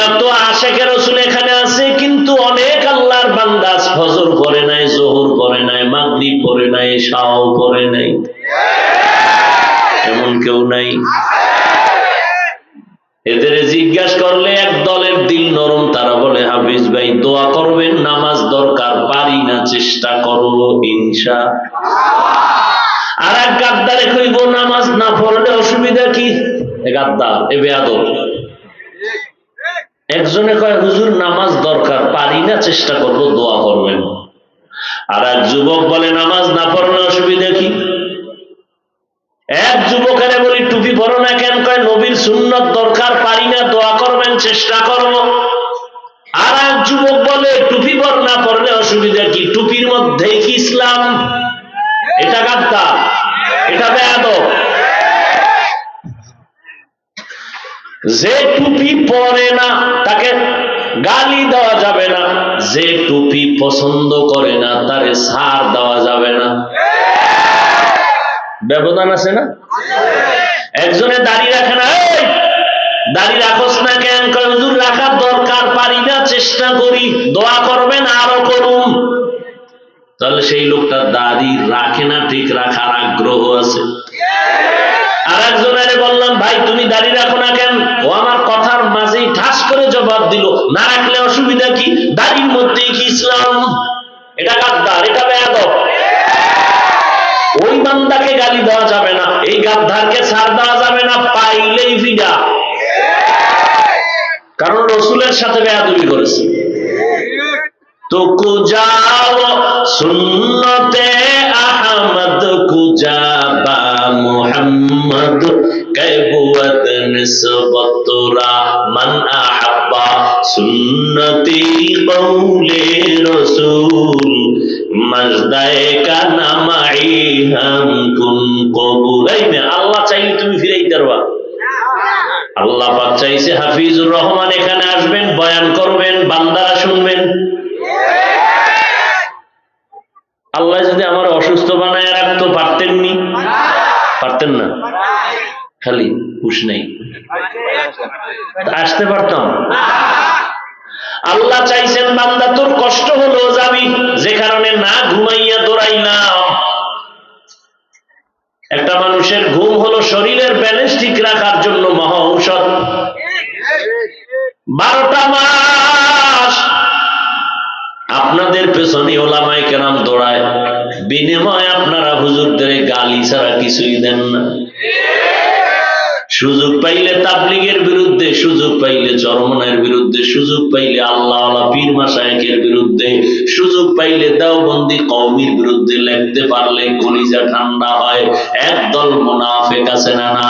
এত আশিকে রাসূল এখানে আছে, কিন্তু অনেক আল্লাহর বান্দা ফজর পড়ে নাই, যোহর পড়ে নাই, মাগরিব পড়ে নাই, এশাও পড়ে নাই। এমন কেউ নাই? এদের জিজ্ঞাসা করলে এক দলের দিল নরম, তারা বলে হাফিজ ভাই দোয়া করবেন, নামাজ দরকার, পারি না, চেষ্টা করব ইনশাআল্লাহ। আর এক গাদ্দারে কইব নামাজ না পড়লে অসুবিধা কি? এ গাদ্দার, এ বেয়াদব। একজনে কয় হুজুর নামাজ দরকার, পারি না, চেষ্টা করব, দোয়া করবেন। আর এক যুবক বলে নামাজ না পড়লে অসুবিধা কি? এক যুবকের বলি টুপি পরো না কেন? কয় নবীর সুন্নত দরকার, পারি না, দোয়া করবেন, চেষ্টা করব। আর এক যুবক বলে টুপি পর না পড়লে অসুবিধা কি? টুপির মধ্যেই কি ইসলাম? এটা গাদ্দার, এটা বেয়াদব। যে টুপি পরে না তাকে গালি দেওয়া যাবে না, যে টুপি পছন্দ করে না তারে ছাড় দেওয়া যাবে না। ব্যবধান আছে না? একজনে দাড়ি রাখে না, এই দাড়ি রাখোস না কেন? হুজুর রাখার দরকার, পারি না, চেষ্টা করি, দোয়া করবেন, আরো করুন। তাহলে সেই লোকটা দাড়ি রাখে না, ঠিক, রাখার আগ্রহ আছে। আর একজনের বললাম ভাই তুমি দাড়ি রাখো না কেন? ও আমার কথার মাঝেই ঠাস করে জবাব দিল, না রাখলে অসুবিধা কি? দাড়ির মধ্যেই কি ইসলাম? এটা গাদ্দার, এটা বেয়াদব। ওই বান্দাকে গালি দেওয়া যাবে না, এই গাদ্দারকে ছাড় দেওয়া যাবে না, পাইলেই ফিডা। কারণ রসুলের সাথে বেয়াদবি করেছে। তো কুজাও সুন্নতে আহমদ কুজাবা মুহাম্মদ কাইবুয়াত নিসবতুরা মান আহাব্বা সুন্নতি কওলে রাসূল মাজদায়ে কানা মাই হাম কুন কবুল। এই মেয়ে, আল্লাহ চাইলে তুমি ফিরাইতে পারবা। আল্লাহ পাক চাইছে হাফিজুর রহমান এখানে আসবেন, বয়ান করবেন, বান্দারা শুনবেন। আল্লাহ যদি আমার অসুস্থ বানায় রাখতো পারতেননি? পারতেন না? খালি হুশ নেই, আসতে পারতাম। আল্লাহ চাইছেন বান্দা তোর কষ্ট হলো যাবি, যে কারণে না ঘুমাইয়া দৌড়াইলাম। একটা মানুষের ঘুম হলো শরীরের ব্যালেন্স ঠিক রাখার জন্য মহা ঔষধ। 12টা মাস আপনাদের পেছনে ওলামায়ে কেরাম দৌড়ায়, বিনিময়ে আপনারা হুজুরদের গালি ছাড়া কিছুই দেন না। সুযোগ পাইলে তাবলীগের বিরুদ্ধে, সুযোগ পাইলে চরমনায়ের বিরুদ্ধে, সুযোগ পাইলে আল্লাহওয়ালা পীর মাশায়েখের বিরুদ্ধে, সুযোগ পাইলে দেওবন্দি কওমির বিরুদ্ধে লিখতে পারলে কলিজা ঠান্ডা হয়। একদল মুনাফিক আছে না না?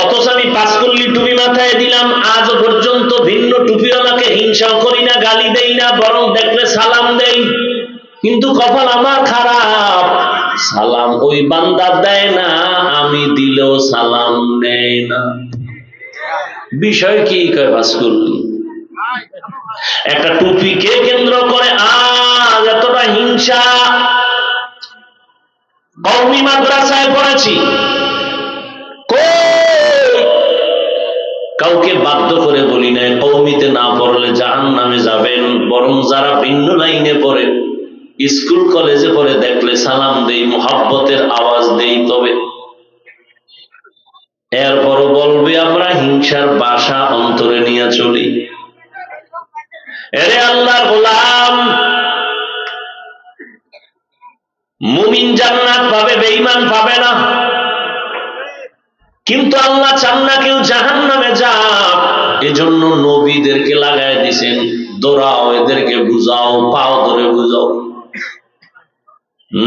অথচ আমি 5 কল্লি টুপি মাথায় দিলাম, আজও পর্যন্ত ভিন্ন টুপিওয়ালাকে হিংসাও করি না, গালি দেই না, বরং দেখলে সালাম দেই। কিন্তু কপাল আমার খারাপ, সালাম ওই বান্দা দেয় না, আমি দিলেও সালাম নেয় না। বিষয় কি? কয় 5 কল্লি। একটা টুপিকে কেন্দ্র করে আজ এতটা হিংসা। কওমি মাদ্রাসায় পড়েছি, কাউকে বাধ্য করে বলি নাই কওমিতে না পড়লে জাহান্নামে যাবেন, বরং যারা ভিন্ন লাইনে পড়ে, স্কুল কলেজে পড়ে, দেখলে সালাম দেই, মুহাব্বতের আওয়াজ দেই। তবে এরপরও বলবে আমরা হিংসার বাসা অন্তরে নিয়ে চলি। এরে আল্লাহর গোলাম, মুমিন জান্নাত পাবে, বেঈমান পাবে না। কিন্তু আল্লাহ চান না কেউ জাহান্নামে যাক, এজন্য নবীদেরকে লাগায় দিয়েছেন, দৌড়াও, এদেরকে বুঝাও, পাও ধরে বুঝাও।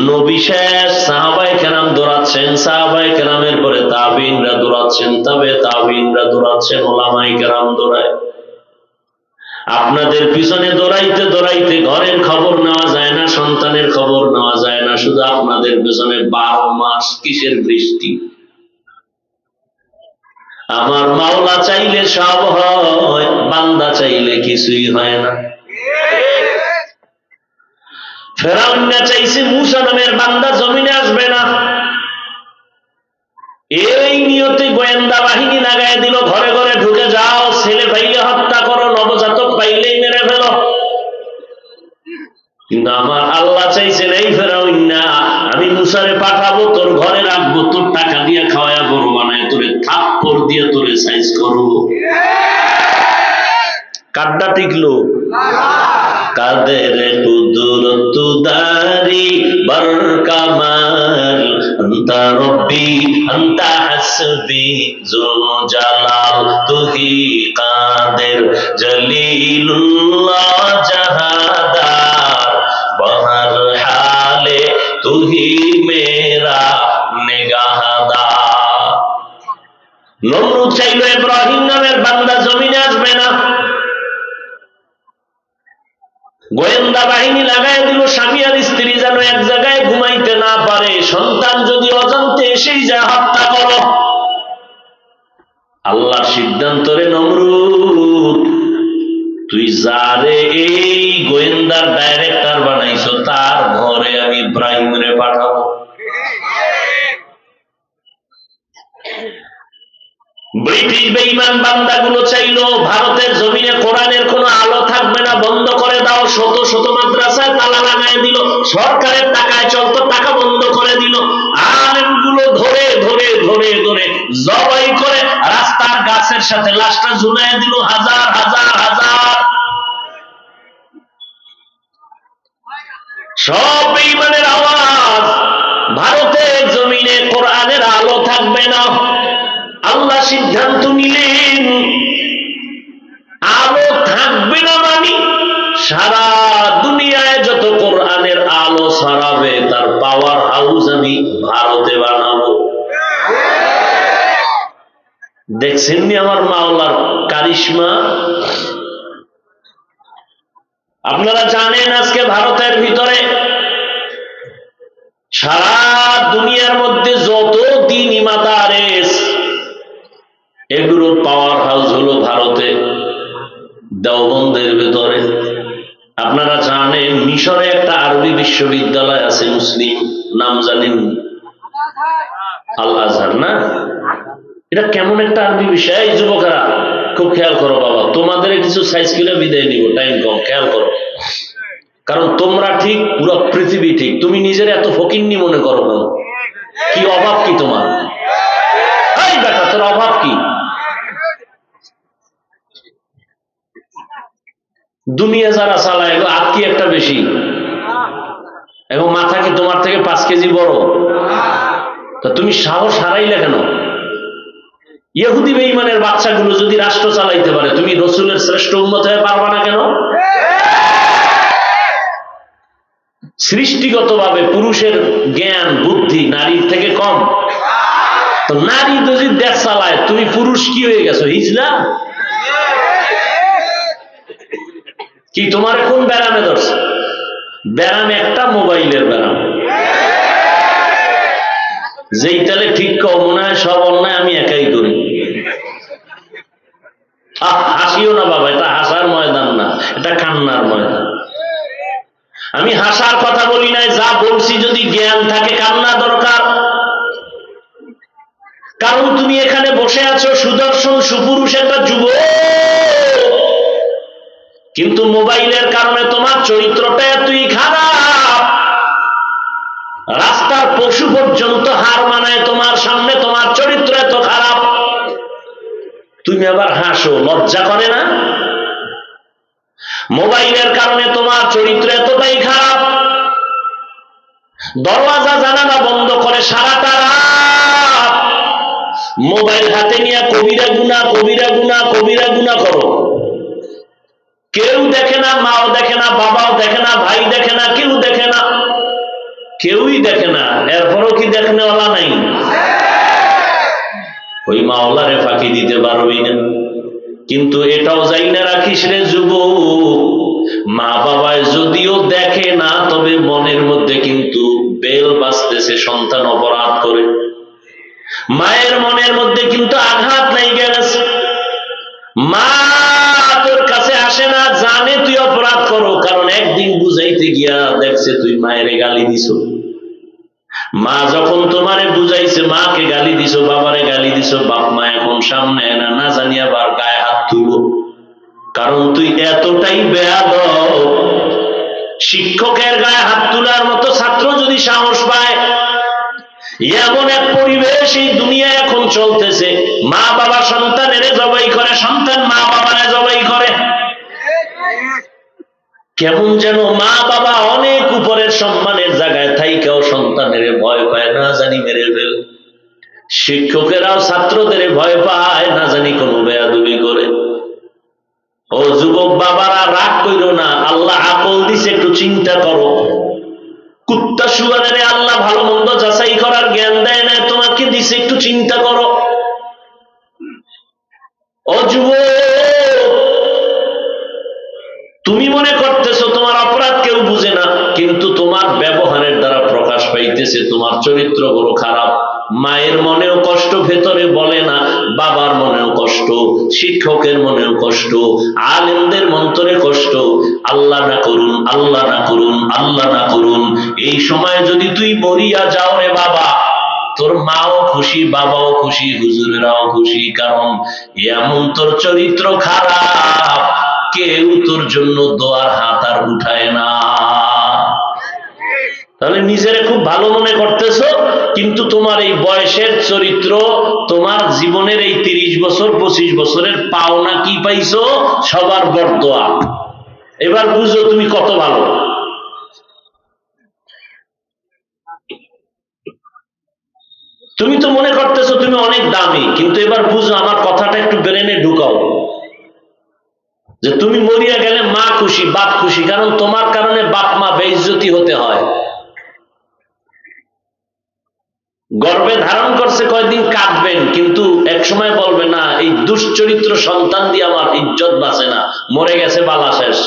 নবী শেষ, সাহাবায়ে কেরাম দৌড়াচ্ছেন, সাহাবায়ে কেরামের পরে তাবিঈনরা দৌড়াচ্ছেন, তবে তাবিঈনরা দৌড়াচ্ছেন, উলামায়ে কেরাম দৌড়ায়। আপনাদের পিছনে দৌড়াইতে দৌড়াইতে ঘরের খবর নেওয়া যায় না, সন্তানের খবর নেওয়া যায় না, শুধু আপনাদের পিছনে 12 মাস কিসের বৃষ্টি। আমার মাওলা চাইলে সব হয়, বান্দা চাইলে কিছুই হয় না। ফেরাউন না চাইছে মূসা নামের বান্দা জমিনে আসবে না, এই নিয়তে গোয়েন্দা বাহিনী লাগায় দিল, ঘরে ঘরে ঢুকে যাও, ছেলে পাইলে হত্যা করো, নবজাতক পাইলেই মেরে ফেলো। কিন্তু আমার আল্লাহ চাইছেন এই ফেরাউন না, আমি মূসারে পাঠাবো, তোর ঘরে রাখবো, তোর টাকা দিয়ে খাওয়ায়া বড় বানায়, তোরে থাপ্পড় দিয়ে তোরে সাইজ করবো। কাড্ডা টিকলো? কাদের কুদরত দারি বরকামাল, আনতা রব্বি আনতা হাসবি যুল জালাল, তুহি কাদের জলিলুল্লাহ জাহাদার, বহর হালে তুহি মেরা নিগাহদার। নমরুদ চাইল ইব্রাহিম নামের বান্দা জমিনে আসবে না, গোয়েন্দা বাহিনী লাগাই দিল, স্বামী আর স্ত্রী যেন এক জায়গায় ঘুমাইতে না পারে, সন্তান যদি অজান্তে এসেই যায় হত্যা করো। আল্লাহর সিদ্ধান্ত রে নমরুদ, তুই যারে এই গোয়েন্দার ডাইরেক্টর বানাইছো, তার ঘরে আমি ইব্রাহিম রে পাঠাবো। ব্রিটিশ বেঈমান বান্দাগুলো চাইলো ভারতের জমিনে কোরআনের কোনো আলো থাকবে না, বন্ধ করে দাও। শত শত মাদ্রাসায় তালা লাগায় দিল, সরকারের টাকায় চলতো, টাকা বন্ধ করে দিল। আলেমগুলো ধরে ধরে ধরে ধরে জবাই করে রাস্তার গাছের সাথে লাশটা ঝুলাই দিল, হাজার হাজার হাজার। সব বেঈমানের আওয়াজ, ভারতের জমিনে কোরআনের আলো থাকবে না। আল্লাহ সিদ্ধান্ত নিলেন আলো থাকবে না, মানে সারা দুনিয়ায় যত কোরআনের আলো ছড়াবে তার পাওয়ার হাউস আমি ভারতে বানাবো। দেখছেননি আমার মাওলার কারিশমা? আপনারা জানেন আজকে ভারতের ভিতরে সারা দুনিয়ার মধ্যে যত দ্বীনি মাদারেস এগুলোর পাওয়ার হাউস হলো ভারতে, দেওবন্দের ভেতরে। আপনারা জানেন মিশরে একটা আরবি বিশ্ববিদ্যালয় আছে মুসলিম, নাম জানেন? আল আজহার না? এটা কেমন একটা আরবি বিষয়? এই যুবকেরা খুব খেয়াল করো বাবা, তোমাদের কিছু সাইজ কিলো বিদায় নিব, টাইম কম, খেয়াল করো। কারণ তোমরা ঠিক, পুরো পৃথিবী ঠিক। তুমি নিজের এত ফকিন্নি মনে করো কেন? কি অভাব কি তোমার? এই বেটা, তোর অভাব কি? দুনিয়া যারা চালায় এগুলো আর কি একটা বেশি? এবং মাথা কি তোমার থেকে 5 কেজি বড়? তা তুমি সাহস হারাইলে কেন? ইহুদি বেঈমানের বাচ্চাগুলো যদি রাষ্ট্র চালাইতে পারে, তুমি রসুলের শ্রেষ্ঠ উম্মত হয়ে পারবা না কেন? সৃষ্টিগতভাবে পুরুষের জ্ঞান বুদ্ধি নারীর থেকে কম। তো নারী যদি দেশ চালায়, তুমি পুরুষ কি হয়ে গেছো? হিজলা কি? তোমার কোন ব্যারামে ধরছে? ব্যারাম একটা, মোবাইলের ব্যারাম। যেই তালে ঠিক কও, মনে হয় সব অন্যায় আমি একাই করি। হাসিও না বাবা, এটা হাসার ময়দান না, এটা কান্নার ময়দান। আমি হাসার কথা বলি নাই, যা বলছি যদি জ্ঞান থাকে কান্না দরকার। কারণ তুমি এখানে বসে আছো সুদর্শন সুপুরুষ একটা যুবক, কিন্তু মোবাইলের কারণে তোমার চরিত্রটা এতই খারাপ, রাস্তার পশু পর্যন্ত হার মানায় তোমার সামনে, তোমার চরিত্র এত খারাপ। তুমি আবার হাসো, লজ্জা করে না? মোবাইলের কারণে তোমার চরিত্র এতটাই খারাপ, দরওয়াজা জানালা বন্ধ করে সারাটা রাত মোবাইল হাতে নিয়ে কবিরা গুনাহ কবিরা গুনাহ কবিরা গুনাহ করো। কেউ দেখে না, মাও দেখে না, বাবাও দেখে না, ভাই দেখে না, কেউ দেখে না, কেউই দেখে না। এরপরও কি দেখনেওয়ালা নাই? ওই মাওলারে ফাঁকি দিতে পারবি না। কিন্তু এটাও যাই না রাখিস রে যুবক, মা বাবায় যদিও দেখে না, তবে মনের মধ্যে কিন্তু বেল বাজতেছে সন্তান অপরাধ করে। মায়ের মনের মধ্যে কিন্তু আঘাত নাই গেছে। মা তোর কাছে আসে না, জানে তুই অপরাধ করো, কারণ একদিন বুঝাইতে গিয়া দেখছে তুই মায়ের গালি দিছো। মা যখন তোমারে বুঝাইছে, মাকে গালি দিছো, বাবারে গালি দিছো, বাপ মা এখন সামনে না, না জানি আবার গায়ে হাত তুলো, কারণ তুই এতটাই বেয়াদব। শিক্ষকের গায়ে হাত তোলার মতো ছাত্র যদি সাহস পায়, এমন এক পরিবেশ এই দুনিয়া এখন চলতেছে, মা বাবা সন্তানের জবাই করে, সন্তান মা বাবারে জবাই করে। কেমন যেন মা বাবা অনেক উপরের সম্মানের জায়গায় থাইকাও সন্তানের ভয় পায়, না জানি মেরে ফেল। শিক্ষকেরাও ছাত্রদের ভয় পায়, না জানি কোন বেয়াদবি করে। ও যুবক বাবারা, রাগ কইরো না, আল্লাহ আকল দিছে, একটু চিন্তা করো। কুত্তা শুয়ারে আল্লাহ ভালো মন্দ যাচাই করার জ্ঞান দেয় না, তোমাকে দিছে, একটু চিন্তা করো। ও যুবক, তুমি মনে করতেছো তোমার অপরাধ কেউ বুঝে না, কিন্তু তোমার ব্যবহারের দ্বারা প্রকাশ পাইতেছে তোমার চরিত্র বড় খারাপ। মায়ের মনেও কষ্ট ভেতরে বলে না, বাবার মনেও কষ্ট, শিক্ষকের মনেও কষ্ট, আলেমদের মন্তরে কষ্ট। আল্লাহ না করুন, আল্লাহ না করুন, আল্লাহ না করুন, এই সময় যদি তুই মরিয়া যাও রে বাবা, তোর মাও খুশি, বাবাও খুশি, হুজুরেরাও খুশি, কারণ এমন তোর চরিত্র খারাপ, কেউ তোর জন্য দোয়ার হাত আর উঠায় না। তাহলে নিজেরে খুব ভালো মনে করতেছো, কিন্তু তোমার এই বয়সের চরিত্র, তোমার জীবনের এই 30 বছর 25 বছরের পাওনা কি পাইছো? সবার বরদোয়া। এবার বুঝো তুমি কত ভালো। তুমি তো মনে করতেছো তুমি অনেক দামি, কিন্তু এবার বুঝো, আমার কথাটা একটু ব্রেনে ঢুকাও, যে তুমি মরিয়া গেলে মা খুশি, বাপ খুশি, কারণ তোমার কারণে বাপ মা বেইজ্জতি হতে হয়। গর্ভে ধারণ করছে কয়েকদিন কাঁদবেন, কিন্তু এক সময় বলবে না, এই দুশ্চরিত্র সন্তান দিয়ে আমার ইজ্জত বাঁচে না, মরে গেছে বালা শেষ।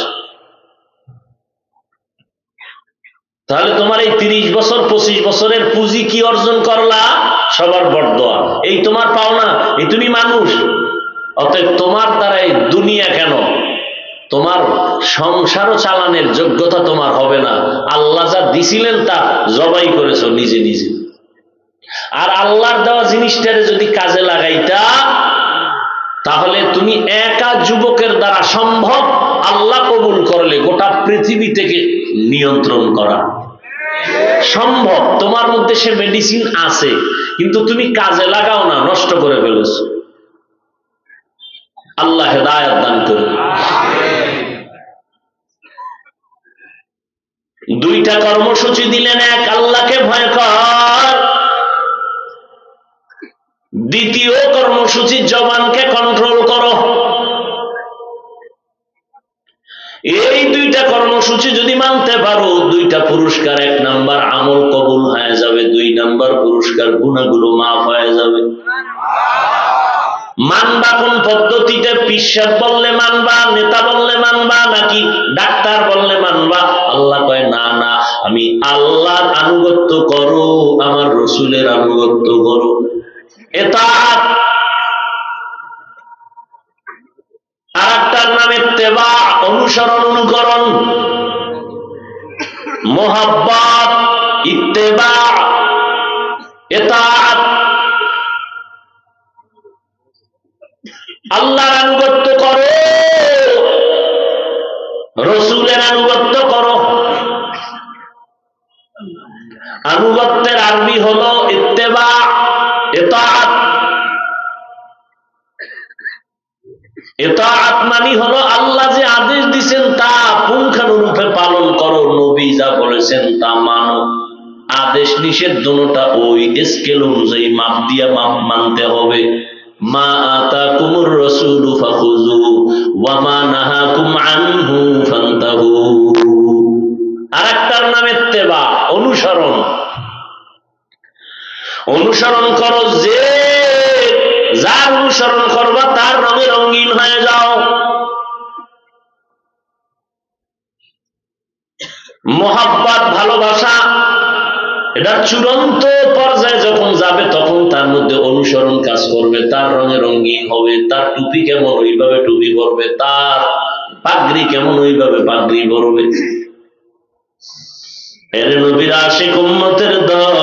তাহলে তোমার এই 30 বছর 25 বছরের পুঁজি কি অর্জন করলা? সবার বরদোয়া। এই তোমার পাওনা, এই তুমি মানুষ। অতএব তোমার দ্বারাই দুনিয়া কেন, তোমার সংসারও চালানোর যোগ্যতা তোমার হবে না। আল্লাহ যা দিছিলেন তা জবাই করেছো নিজে নিজে। আর আল্লাহর দেওয়া জিনিসটারে যদি কাজে লাগাইতা, তাহলে তুমি একা যুবকের দ্বারা সম্ভব আল্লাহ কবুল করলে গোটা পৃথিবী থেকে নিয়ন্ত্রণ করা সম্ভব। তোমার মধ্যে সে মেডিসিন আছে, কিন্তু তুমি কাজে লাগাও না, নষ্ট করে ফেলেছ। আল্লাহ হেদায়েত দান করুন। দুইটা কর্মসূচি দিলেন, এক আল্লাহকে ভয় কর, দ্বিতীয় কর্মসূচি জবানকে কন্ট্রোল করো। এই দুইটা কর্মসূচি যদি মানতে পারো, দুইটা পুরস্কার, 1 নাম্বার আমল কবুল হয়ে যাবে, 2 নাম্বার পুরস্কার গুনাহগুলো মাফ হয়ে যাবে। মানবা কোন পদ্ধতিতে? পিশাব বললে মানবা, নেতা বললে মানবা, নাকি ডাক্তার বললে মানবা? আল্লাহ কয় না না, আমি আল্লাহর আনুগত্য করো, আমার রসুলের আনুগত্য করো। ইতাআত। আরেকটার নাম ইত্তেবা, অনুসরণ, অনুকরণ। মুহাব্বত, ইত্তেবা, ইতাআত। আল্লাহর আনুগত্য করো, রসুলের আনুগত্য করো। আনুগত্যের আরবি হলো ইত্তেবা, ইতাআত। ইতাআত মানে হলো আল্লাহ যে আদেশ দিয়েছেন তা পুঙ্খানুরূপে পালন করো, নবী যা বলেছেন তা মানো। আদেশ নিষেধ দুটোটা ওই স্কেল অনুযায়ী মাপ দিয়া মানতে হবে। মা আতাকুমুর রাসূলু ফাখুযু ওয়া মা নাহাকুম আনহু ফান্তাহু। আরেকটার নাম ইত্তেবা, অনুসরণ। অনুসরণ করো, যে যার অনুসরণ করবা তার রঙে রঙিন হয়ে যাও। মোহাব্বত, ভালোবাসা, এটা চূড়ান্ত পর্যায়ে যখন যাবে তখন তার মধ্যে অনুসরণ কাজ করবে, তার রঙে রঙিন হবে। তার টুপি কেমন ওইভাবে টুপি পরবে, তার পাগড়ি কেমন ওইভাবে পাগড়ি পরবে। এর নবীর আশিক উম্মতের দল,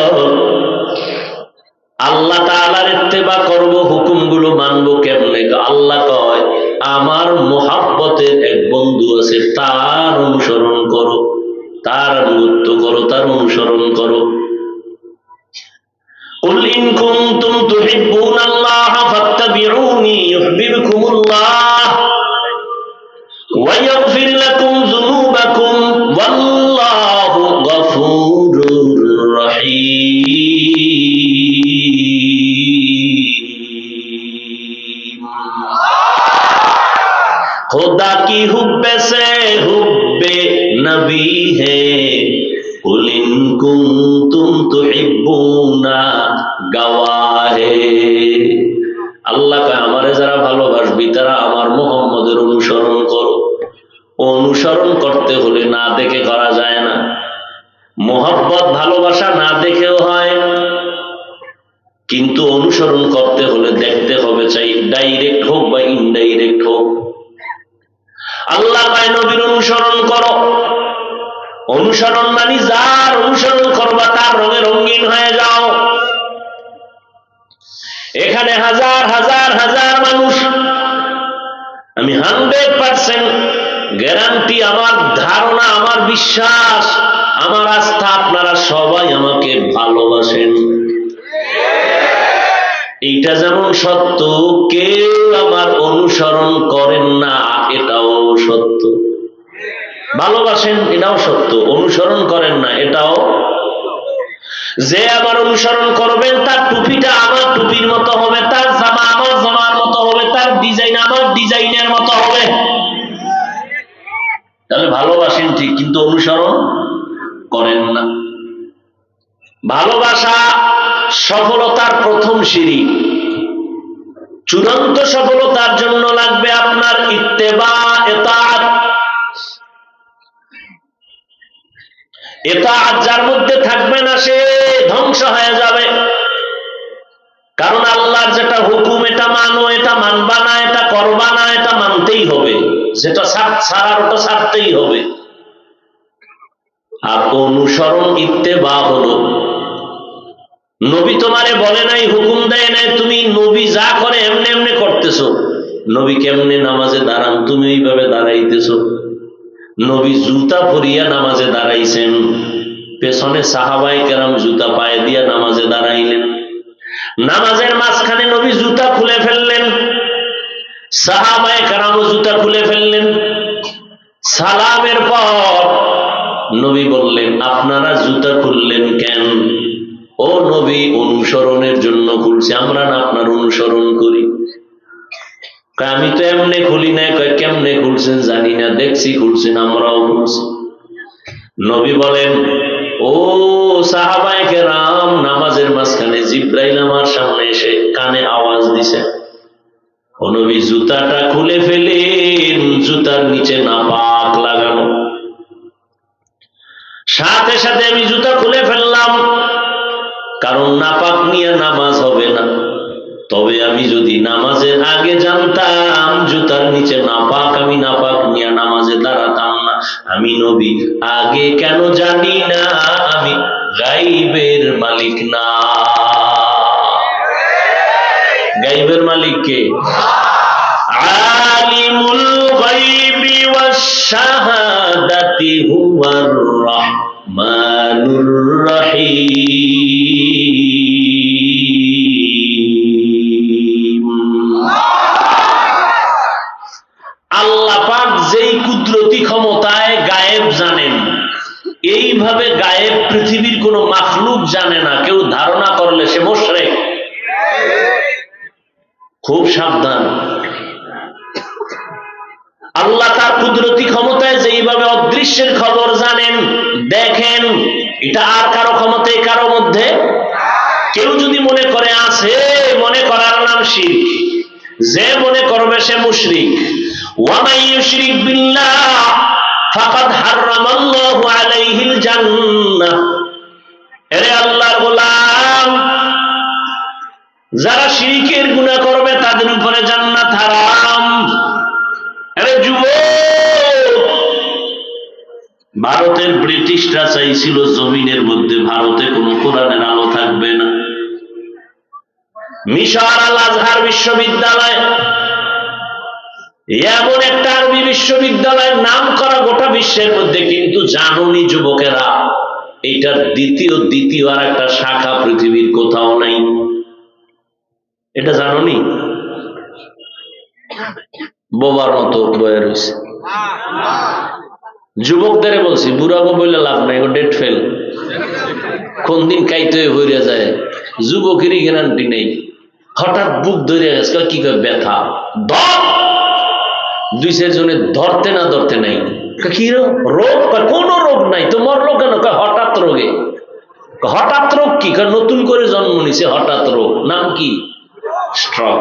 আল্লাহ তাআলার ইত্তেবা করব, হুকুমগুলো মানবো কেমনে? আল্লাহ কয় আমার মোহাব্বতের এক বন্ধু আছে, তার অনুসরণ করো, তার আনুগত্য করো, তার অনুসরণ করো। কুল ইন কুনতুম তুহিব্বুনাল্লাহ ফাত্তাবিউনি ইউহিব্বুকুমুল্লাহ ওয়া ইয়াগফির লাকুম যুনুবাকুম ওয়াল্লাহু গফুরুর রহিম। खुदा की हुब्बे से हुब्बे नबी है, कुल इन कुंतुम तुहिब्बूना गवाहे। আল্লাহ কয় আমারে যারা ভালোবাসবি তারা আমার মুহাম্মদের অনুসরণ করো। অনুসরণ করতে হলে না দেখে করা যায় না। মোহাব্বত, ভালোবাসা না দেখেও হয়, কিন্তু অনুসরণ করতে হলে দেখতে হবে, চাই ডাইরেক্ট হোক বা ইনডাইরেক্ট হোক। আল্লাহ কয় নবীর অনুসরণ করো। অনুসরণ মানে যার অনুসরণ করবা তার রঙে রঙিন হয়ে যাও। এখানে হাজার হাজার হাজার মানুষ, আমি 100% গ্যারান্টি, আমার ধারণা, আমার বিশ্বাস, আমার আস্থা, আপনারা সবাই আমাকে ভালোবাসেন। এইটা যেমন সত্য, কেউ আমার অনুসরণ করেন না এটাও সত্য। ভালোবাসেন এটাও সত্য, অনুসরণ করেন না এটাও। যে আমার অনুসরণ করবেন তার টুপিটা আমার টুপির মতো হবে, তার জামা আমার জামার মতো হবে, তার ডিজাইন আমার ডিজাইনের মতো হবে। তাহলে ভালোবাসেন ঠিক, কিন্তু অনুসরণ করেন না। ভালোবাসা সফলতার প্রথম সিঁড়ি। চূড়ান্ত সফলতার জন্য লাগবে আপনার ইত্তেবা, ইতাআত। ইতাআত যার মধ্যে থাকবে না সে ধ্বংস হয়ে যাবে। কারণ আল্লাহর যেটা হুকুম এটা মানো, এটা মানবা না, এটা করবা না, এটা মানতেই হবে। যেটা ছাড়ার ওটা ছাড়তেই হবে। আর অনুসরণ ইত্তেবা হলো, নবী তোমারে বলে নাই, হুকুম দেয় নাই, তুমি নবী যা করে এমনি এমনি করতেছো। নবী কেমনে নামাজে দাঁড়ান তুমি এইভাবে দাঁড়াইতেছো। নবী জুতা পরিয়া নামাজে দাঁড়াইছেন, পেছনে সাহাবায়ে কেরাম জুতা পায়ে দিয়া নামাজে দাঁড়াইলেন। নামাজের মাঝখানে নবী জুতা খুলে ফেললেন, সাহাবায়ে কেরামও জুতা খুলে ফেললেন। সালামের পর নবী বললেন, আপনারা জুতা খুললেন কেন? ও নবী, অনুসরণের জন্য খুলছি, আমরা না আপনার অনুসরণ করি। আমি তো এমনি খুলি না। কেমনে খুলছেন জানি না, দেখছি খুলছেন, আমরাও খুলছি। নবী বলেন, ও সাহাবায়ে কেরাম, নামাজের মাঝখানে জিবরাইল আমার সামনে এসে কানে আওয়াজ দিছে। ও নবী জুতাটা খুলে ফেলেন, জুতার নিচে নাপাক লাগানো। সাথে সাথে আমি জুতা খুলে ফেললাম, কারণ নাপাক নিয়ে নামাজ হবে না। তবে আমি যদি নামাজের আগে জানতাম জুতার নিচে নাপাক, আমি নাপাক নিয়ে নামাজে দাঁড়াতাম না। আমি নবী আগে কেন জানি না? আমি গাইবের মালিক না। গাইবের মালিক কে? আলিমুল গায়বি ওয়াশ শাহাদাতি হুয়ার রাহমানুর রহিম। আল্লাহ পাক যেই কুদরতি ক্ষমতায় গায়েব জানেন, এইভাবে গায়েব পৃথিবীর কোন মাখলুক জানে না। কেউ ধারণা করলে সে মুশরিক। খুব সাবধান। আল্লাহ তার কুদরতি ক্ষমতায় যেইভাবে অদৃশ্যের খবর জানেন, দেখেন, এটা আর কারো ক্ষমতায় কারো মধ্যে। কেউ যদি মনে করে আছে, মনে করার নাম শিরক। যে মনে করবে সে মুশরিক। ওয়া মান ইউশরিক বিল্লাহ ফাকাদ হারামাল্লাহু আলাইহিল জান্নাহ। এরে আল্লাহর গোলাম, যারা শিরকের গুনাহ করবে তাদের উপরে জান্নাত হারাম। আরে যুবক, ভারতের ব্রিটিশরা চাইছিল জমিনের মধ্যে ভারতে কোনো কোরআনের আলো থাকবে না। মিশর আল আজহার বিশ্ববিদ্যালয় এমন একটা আরবি বিশ্ববিদ্যালয়ের নাম করা গোটা বিশ্বের মধ্যে, কিন্তু জানুনি যুবকেরা, এটার দ্বিতীয় আর একটা শাখা পৃথিবীর কোথাও নাই। এটা জানুনি? বোবার মতো বয়ে রয়েছে। যুবকদের বলছি, বুড়াগো বললে লাভ নাই, ডেট ফেল। কোন দিন কাইতে হইয়া যায়, যুবকেরই গ্যারান্টি নেই। হঠাৎ বুক ধরে গেছে, কি করে ব্যথা, ধর। দুই চারজনে ধরতে না ধরতে নাই। কি রোগ? কোন রোগ নাই তো, মরলো কেন? হঠাৎ রোগে। হঠাৎ রোগ কি? নতুন করে জন্ম নিছে, হঠাৎ রোগ। নাম কি? স্ট্রোক।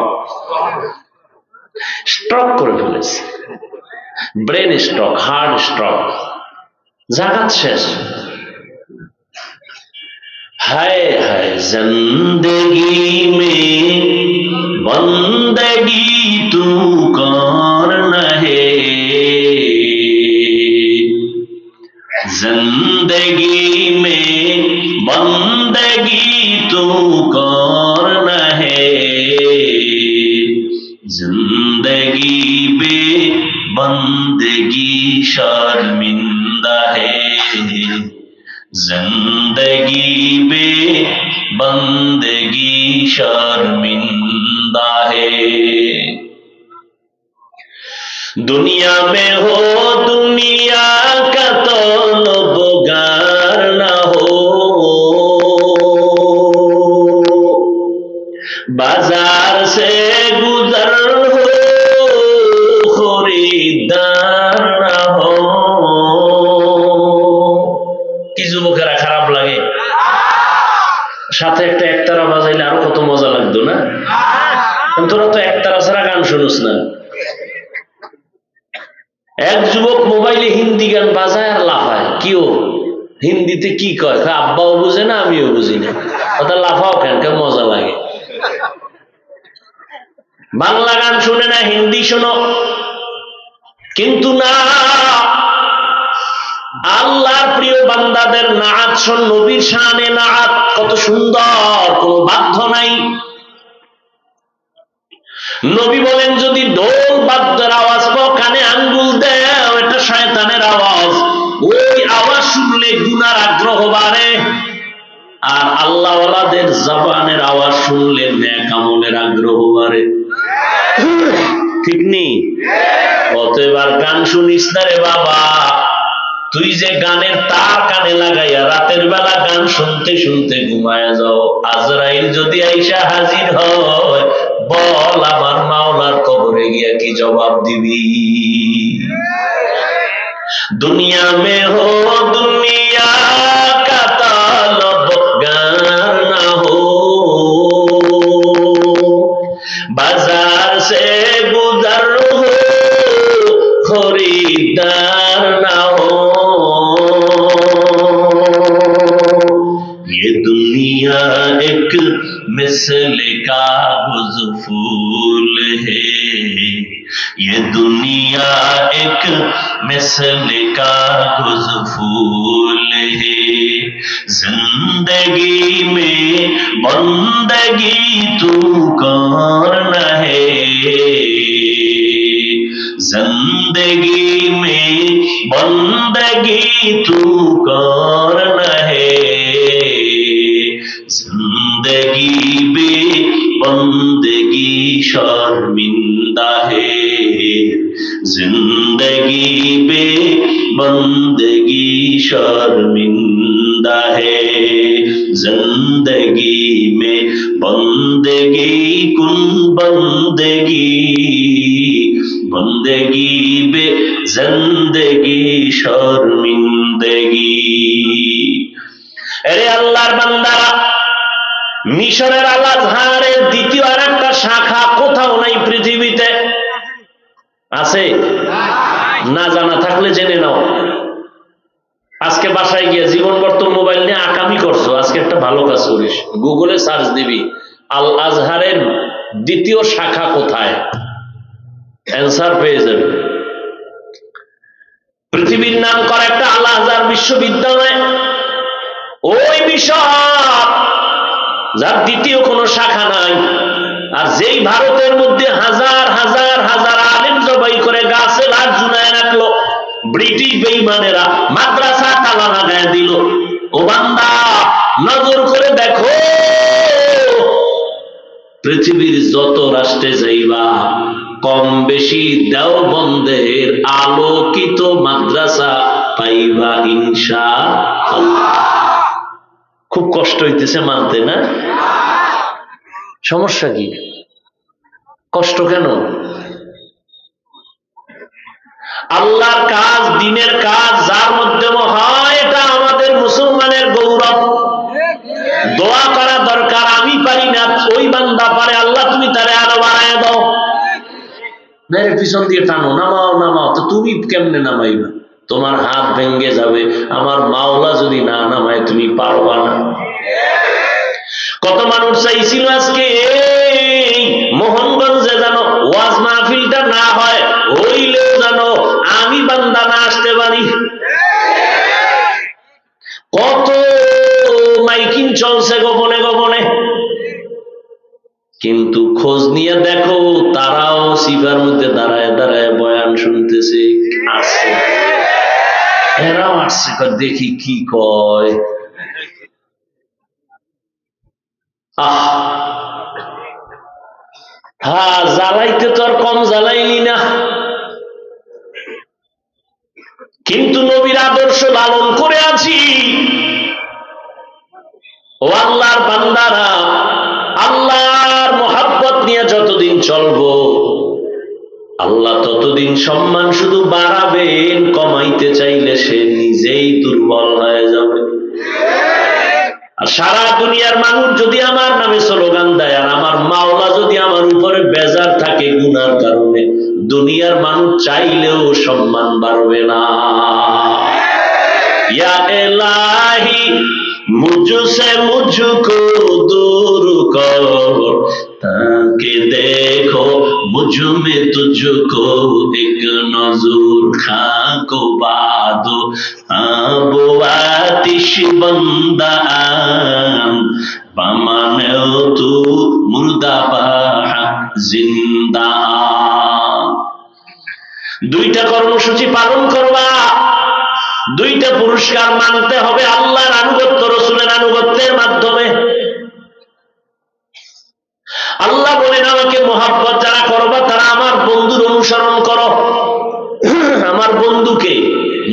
স্ট্রোক করে ফেলেছে, ব্রেন স্ট্রোক, হার্ট স্ট্রোক, জাগাত শেষ। হায় হায় জিंदगी में बंदगी तू कौन है, जिंदगी में बंदगी तू कौन है, जिंदगी बे बंदगी शर्मिंदा है, जिंदगी बे बंदगी शर्मिंदा है। दुनिया में हो दुनिया का तो लोबगार ना हो, बाजार से गुजर हो खरीदार ना हो। কি যুবকেরা খারাপ লাগে? সাথে একটা একতারা বাজাইলে আরো কত মজা লাগতো না? তোরা তো একতারা ছাড়া গান শুনুস না। এক যুবক মোবাইলে হিন্দি গান বাজায় আর লাফায়। কি ও হিন্দিতে কি কয়, আব্বাও বুঝে না আমিও বুঝি না, কথা লাফাও কেন, কেন মজা লাগে। বাংলা গান শুনে না হিন্দি শোনো, কিন্তু না, আল্লাহর প্রিয় বান্দাদের নাত শোন, নবীর শানে নাত কত সুন্দর, কোনো বাধ্য নাই। নবী বলেন যদি ঢোল বাদ্যের আওয়াজ পাও কানে আঙ্গুল দেও, এটা শয়তানের আওয়াজ, ওই আওয়াজ শুনলে গুনার আগ্রহ বাড়ে। আর আল্লাহওয়ালাদের জবানের আওয়াজ শুনলে নেক আমলের আগ্রহ বাড়ে, ঠিক নেই? অতএব আর গান শুনিস না রে বাবা, তুই যে গানের তার কানে লাগাইয়া রাতের বেলা গান শুনতে শুনতে ঘুমায়া যাও, আজরাইল যদি আইসা হাজির হয়, বল আমার মাওলার কবরে গিয়া কি জবাব দিবি? দুনিয়া মে হো দুনিয়া কা তালব গার না হো, বাজার সে গুজর হো খরিদার না হো, ये दुनिया एक मिसल कागज फूल है, ये दुनिया एक मिसल कागज फूल है, जिंदगी में बंदगी तू करना है, जिंदगी में बंदगी तू करना है, जिंदगी बे बंदगी शर्मिंदा है, जिंदगी बे बंदगी शर्मिंदा है, जिंदगी में बंदगी कुन बंदगी, बंदगी बे जिंदगी शर्मिंदगी। আরে আল্লাহর বান্দারা, মিশরের আল আজহারের দ্বিতীয় আর একটা শাখা কোথাও নাই পৃথিবীতে, আছে? না জানা থাকলে জেনে নাও। আজকে বাসায় গিয়ে জীবন বর্তমান মোবাইল নিয়ে আকামি করছো, আজকে একটা ভালো কাজ করিস, গুগলে সার্চ দিবি আল আজহারের দ্বিতীয় শাখা কোথায়, অ্যান্সার পেয়ে যাবে। পৃথিবীর নাম করা একটা আল আজহার বিশ্ববিদ্যালয়, ওই মিশর যার দ্বিতীয় কোনো শাখা নাই, আর যেই ভারতের মধ্যে হাজার হাজার হাজার আলেম জবাই করে গাছে লাশ ঝুলায় রাখলো, ব্রিটিশ বেঈমানেরা মাদ্রাসা তালা লাগায় দিল। ও বান্দা, নজর করে দেখো, পৃথিবীর যত রাষ্ট্রে যাইবা কম বেশি দেওবন্দের আলোকিত মাদ্রাসা পাইবা ইনশাআল্লাহ। খুব কষ্ট হইতেছে মানতে, না? সমস্যা কি? কষ্ট কেন? আল্লাহর কাজ, দিনের কাজ যার মাধ্যমে হয়, এটা আমাদের মুসলমানের গৌরব। দোয়া করা দরকার, আমি পারি না, ওই বান্দা পারে, আল্লাহ তুমি তারে আরো বাড়ায় দাও। মেরে পিছন দিয়ে টানো, নামাও নামাও, তো তুমি কেমনে নামাইবা? তোমার হাত ভেঙ্গে যাবে। আমার মাওলা যদি না নামায় তুমি পারবা না। কত মানুষ চাইছিল আজকে এই মোহনগঞ্জে যেন ওয়াজ মাহফিলটা না হয়, হইলেও যেন আমি বান্দা না আসতে পারি। কত মাইকিং চলছে গোপনে গোপনে, কিন্তু খোঁজ নিয়ে দেখো তারাও সিফার মধ্যে দাঁড়ায় দাঁড়ায় বয়ান শুনতেছে, আসছে, এরাও আসছে, দেখি কি কয়। হ্যাঁ, জ্বালাইতে তো আর কম জ্বালাইলি না, কিন্তু নবীর আদর্শ লালন করে আছি। ও আল্লাহর বান্দারা, আল্লাহর মোহাব্বত নিয়ে যতদিন চলবো, আল্লাহ ততদিন সম্মান শুধু বাড়াবেন, কমাইতে চাইলে সে নিজেই দুর্বল হয়ে যাবে। আর সারা দুনিয়ার মানুষ যদি আমার নামে স্লোগান দেয়, আর আমার মাওলা যদি আমার উপরে বেজার থাকে গুনার কারণে, দুনিয়ার মানুষ চাইলেও সম্মান বাড়বে না। या इलाही मुझसे मुझको दूर कर, ताकि देखो मुझ में तुझको एक नजर, खाको बादो आबो आतिश बंदान बामानेओ तू मुर्दा बाहा जिंदा। দুইটা কর্মসূচি পালন করবা, দুইটা পুরস্কার মানতে হবে আল্লাহর আনুগত্য, রাসূলের আনুগত্যের মাধ্যমে। আল্লাহ বলেন আমাকে মহব্বত যারা করবা তারা আমার বন্ধুর অনুসরণ করো। আমার বন্ধুকে,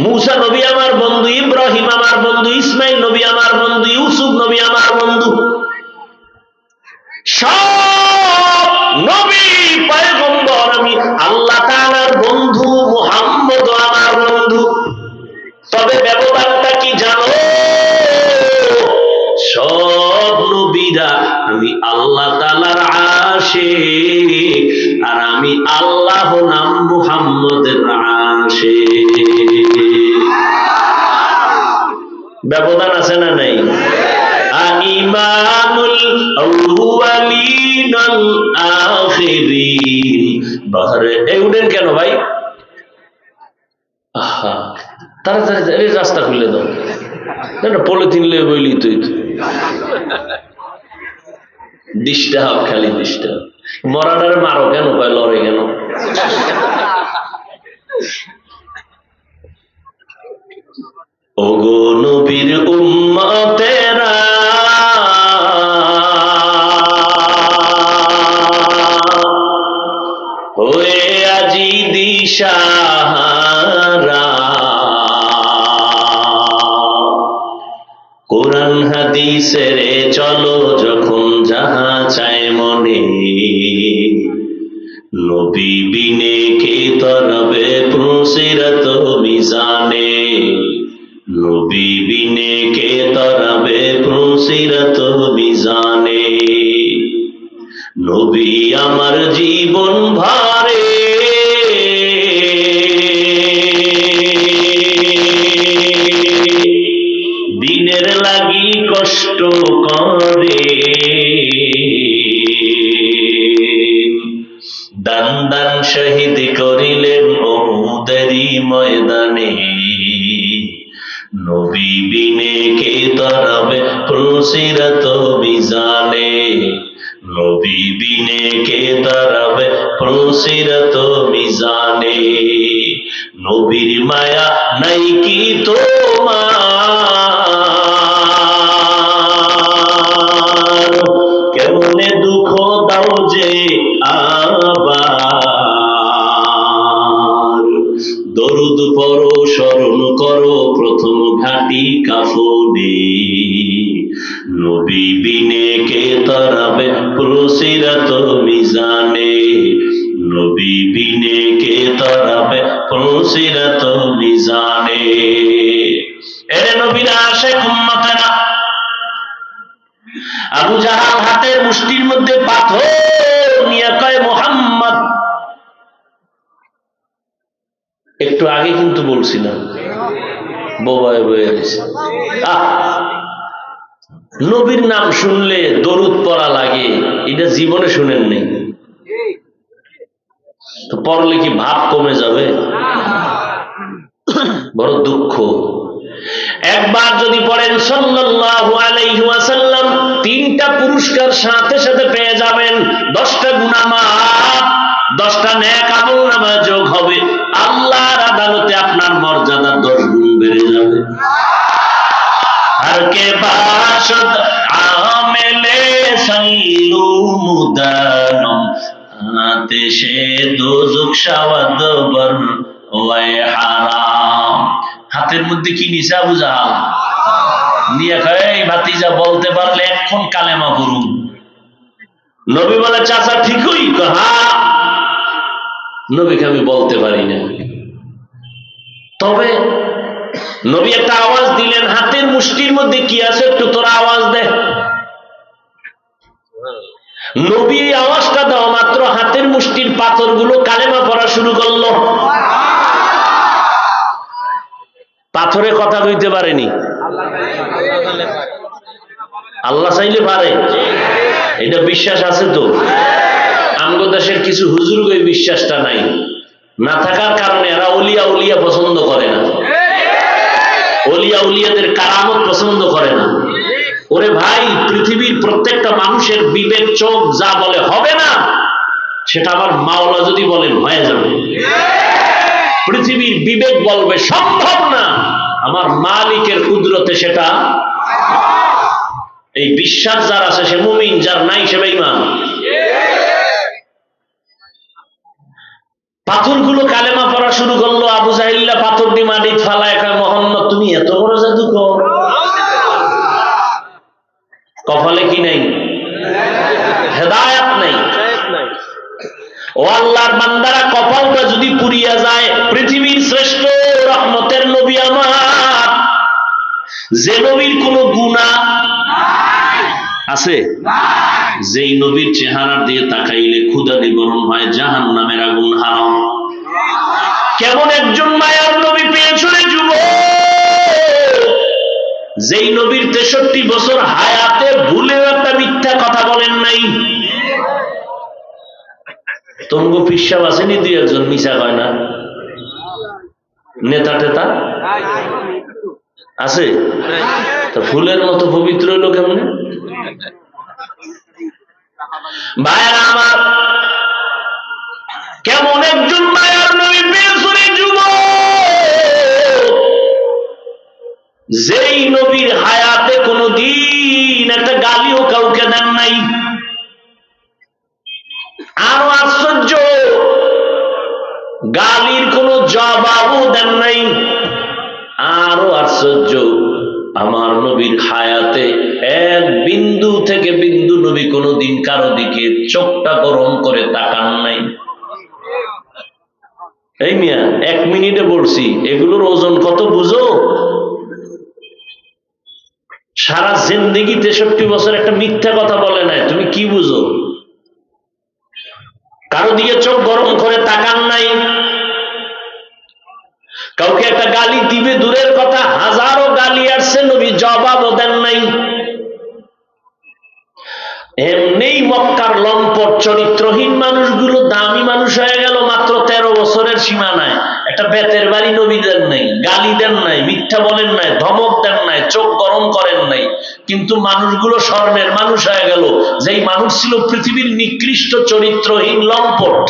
মূসা নবী আমার বন্ধু, ইব্রাহিম আমার বন্ধু, ইসমাইল নবী আমার বন্ধু, ইউসুফ নবী আমার বন্ধু, সব নবী পয়গম্বর আমি আল্লাহ তাআলার বন্ধু, মুহাম্মদ আমার বন্ধু। তবে ব্যবধানটা কি জানো? সব নবীরা আমি আল্লাহ তাআলার আশিক, আর আমি আল্লাহ নাম মুহাম্মদের আশিক। ব্যবধান আছে না নাই? ইমামুল আউয়ালিন আল আখিরিন। বাহারে এই উঠেন কেন ভাই? আহা, তাড়াতাড়ি রাস্তা খুলে দাও, পলিথিন লয়ে বইলি তুই ডিস্টার্ব, খালি ডিস্টার্ব। মরাটারে মারো কেন, ভাই লড়ে কেন? ওগো নবীর উম্মতেরা, হয়ে আজি দিশাহারা, কোরআন হাদিসের চলো যখন যাহা চায় মনে, নবী বিনে কে তরবে পুসিরত মিজানে, নবী বিনে কে তরবে পুসিরত মিজানে। নবী আমার জীবন ভারে, দিনের লাগি কষ্ট করে, দান দান শহীদ করিলেন উহুদেরই ময়দানে, নবী বিনে কে তরবে পুসিরত মিজানে, নবী বিনে কে তরবে পুসিরত মিজানে। নবীর মায়া নাই কি তোমার, কেমনে দুঃখ দাও যে আবার, দরুদ পড়ো স্মরণ করো প্রথম ঘাটি কাফনে, নবী বিনে কে তরবে পুসিরত মিজানে, নবী বিনে কে তরবে পুসিরত মিজানে। এরে নবীর আশিক উম্মতেরা, আবু জাহাল হাতের মুষ্টির মধ্যে পাথর নিয়ে কয় মুহাম্মদ। একটু আগে কিন্তু বলছিলাম বোবায় বয়ে গেছে। নবীর নাম শুনলে দরুদ পড়া লাগে, এটা জীবনে শুনেন নেই তো পড়লে কি ভাব কমে যাবে? বড় দুঃখ। একবার যদি পড়েন সাল্লাল্লাহু আলাইহি ওয়াসাল্লাম, 3টা পুরস্কার সাথে সাথে পেয়ে যাবেন। 10টা গুনাহ মাফ, 10টা নেক আমল নামায় যোগ হবে, আল্লাহর আদালতে আপনার মর্যাদা 10 গুণ বেড়ে যাবে। हर के बाशद आमेले सल्लू मुदानम आतिशे दोजख शावद बर ওয়াই হারাম। হাতের মধ্যে কি নিছে আবু জাহাল? নিয়ে কয় এই ভাতিজা বলতে পারলে এখন কালেমা পড়ুন। নবী বলে চাচা ঠিকই, হ্যাঁ নবীকে আমি বলতে পারি না। তবে নবী একটা আওয়াজ দিলেন, হাতের মুষ্টির মধ্যে কি আছে একটু তোরা আওয়াজ দে। নবী এই আওয়াজটা দেওয়া মাত্র হাতের মুষ্টির পাথরগুলো কালেমা পড়া শুরু করলো। পাথরে কথা কইতে পারেনি, আল্লাহ চাইলে পারে। এটা বিশ্বাস আছে তো? আমগো দেশের কিছু হুজুর এই বিশ্বাসটা নাই, না থাকার কারণে এরা ওলিয়া উলিয়া পছন্দ করে না, ওলিয়া উলিয়াদের কারামত পছন্দ করে না। ওরে ভাই, পৃথিবীর প্রত্যেকটা মানুষের বিবেক চোখ যা বলে হবে না, সেটা আবার মাওলা যদি বলেন হয়ে যাবে। পৃথিবীর বিবেক বলবে সম্ভব না, আমার মালিকের কুদরতে সেটা। এই বিশ্বাস যার আছে সে মুমিন, যার নাই সে বেঈমান। পাথরগুলো কালেমা পড়া শুরু করলো। আবু জাহিল্লা পাথর দিয়ে মাটিতে ফালায় কয়, মোহাম্মদ তুমি এত বড় জাদুকর, কপালে কি নাই? হেদায়েত নাই। ও আল্লাহর বান্দারা, কপালটা যদি পুড়িয়া যায়, পৃথিবীর শ্রেষ্ঠ রহমতের নবী আমার, যে নবীর কোন গুনাহ আছে, যেই নবীর চেহারা দিয়ে তাকাইলে ক্ষুধা নিবারণ হয়, জাহান্নামের আগুন হারাম, কেমন একজন মায়ার নবী পেয়েছো রে যুবক, যেই নবীর 63 বছর হায়াতে ভুলেও একটা মিথ্যা কথা বলেন নাই। তঙ্গ পিসাব আসেনি দুই একজন মিশা কয় না, নেতা টেতা আছে, তো ফুলের মতো পবিত্র হইল কেমনে? ভাইরা আমার, কেমন একজন মায়ার নবী পেয়েছো রে যুবক, যেই নবীর হায়াতে কোনদিন একটা গালিও কাউকে দেন নাই। আরো আশ্চর্য, গালির কোন জবাবও দেন নাই। আরো আশ্চর্য, আমার নবীর হায়াতে এক বিন্দু থেকে বিন্দু নবী কোনদিন কারো দিকে চোখটা গরম করে তাকান নাই। এই মিয়া, 1 মিনিটে বলছি, এগুলোর ওজন কত বুঝো? সারা জিন্দেগি 63 বছর একটা মিথ্যা কথা বলে নাই, তুমি কি বুঝো? কারো দিকে চোখ গরম করে তাকান নাই, কাউকে একটা গালি দিবে দূরের কথা, হাজারো গালি আসছে, নবী জবাবও দেন নাই। এমনি মক্কার লম্পট চরিত্রহীন মানুষগুলো দামি মানুষ হয়ে গেল মাত্র 13 বছরের সীমানায়। একটা বেতের বাড়ি নবী দেন নাই, গালি দেন নাই, মিথ্যা বলেন নাই, ধমক দেন নাই, চোখ গরম করেন নাই, কিন্তু মানুষগুলো স্বর্ণের মানুষ হয়ে গেল। যেই মানুষ ছিল পৃথিবীর নিকৃষ্ট চরিত্রহীন লম্পট,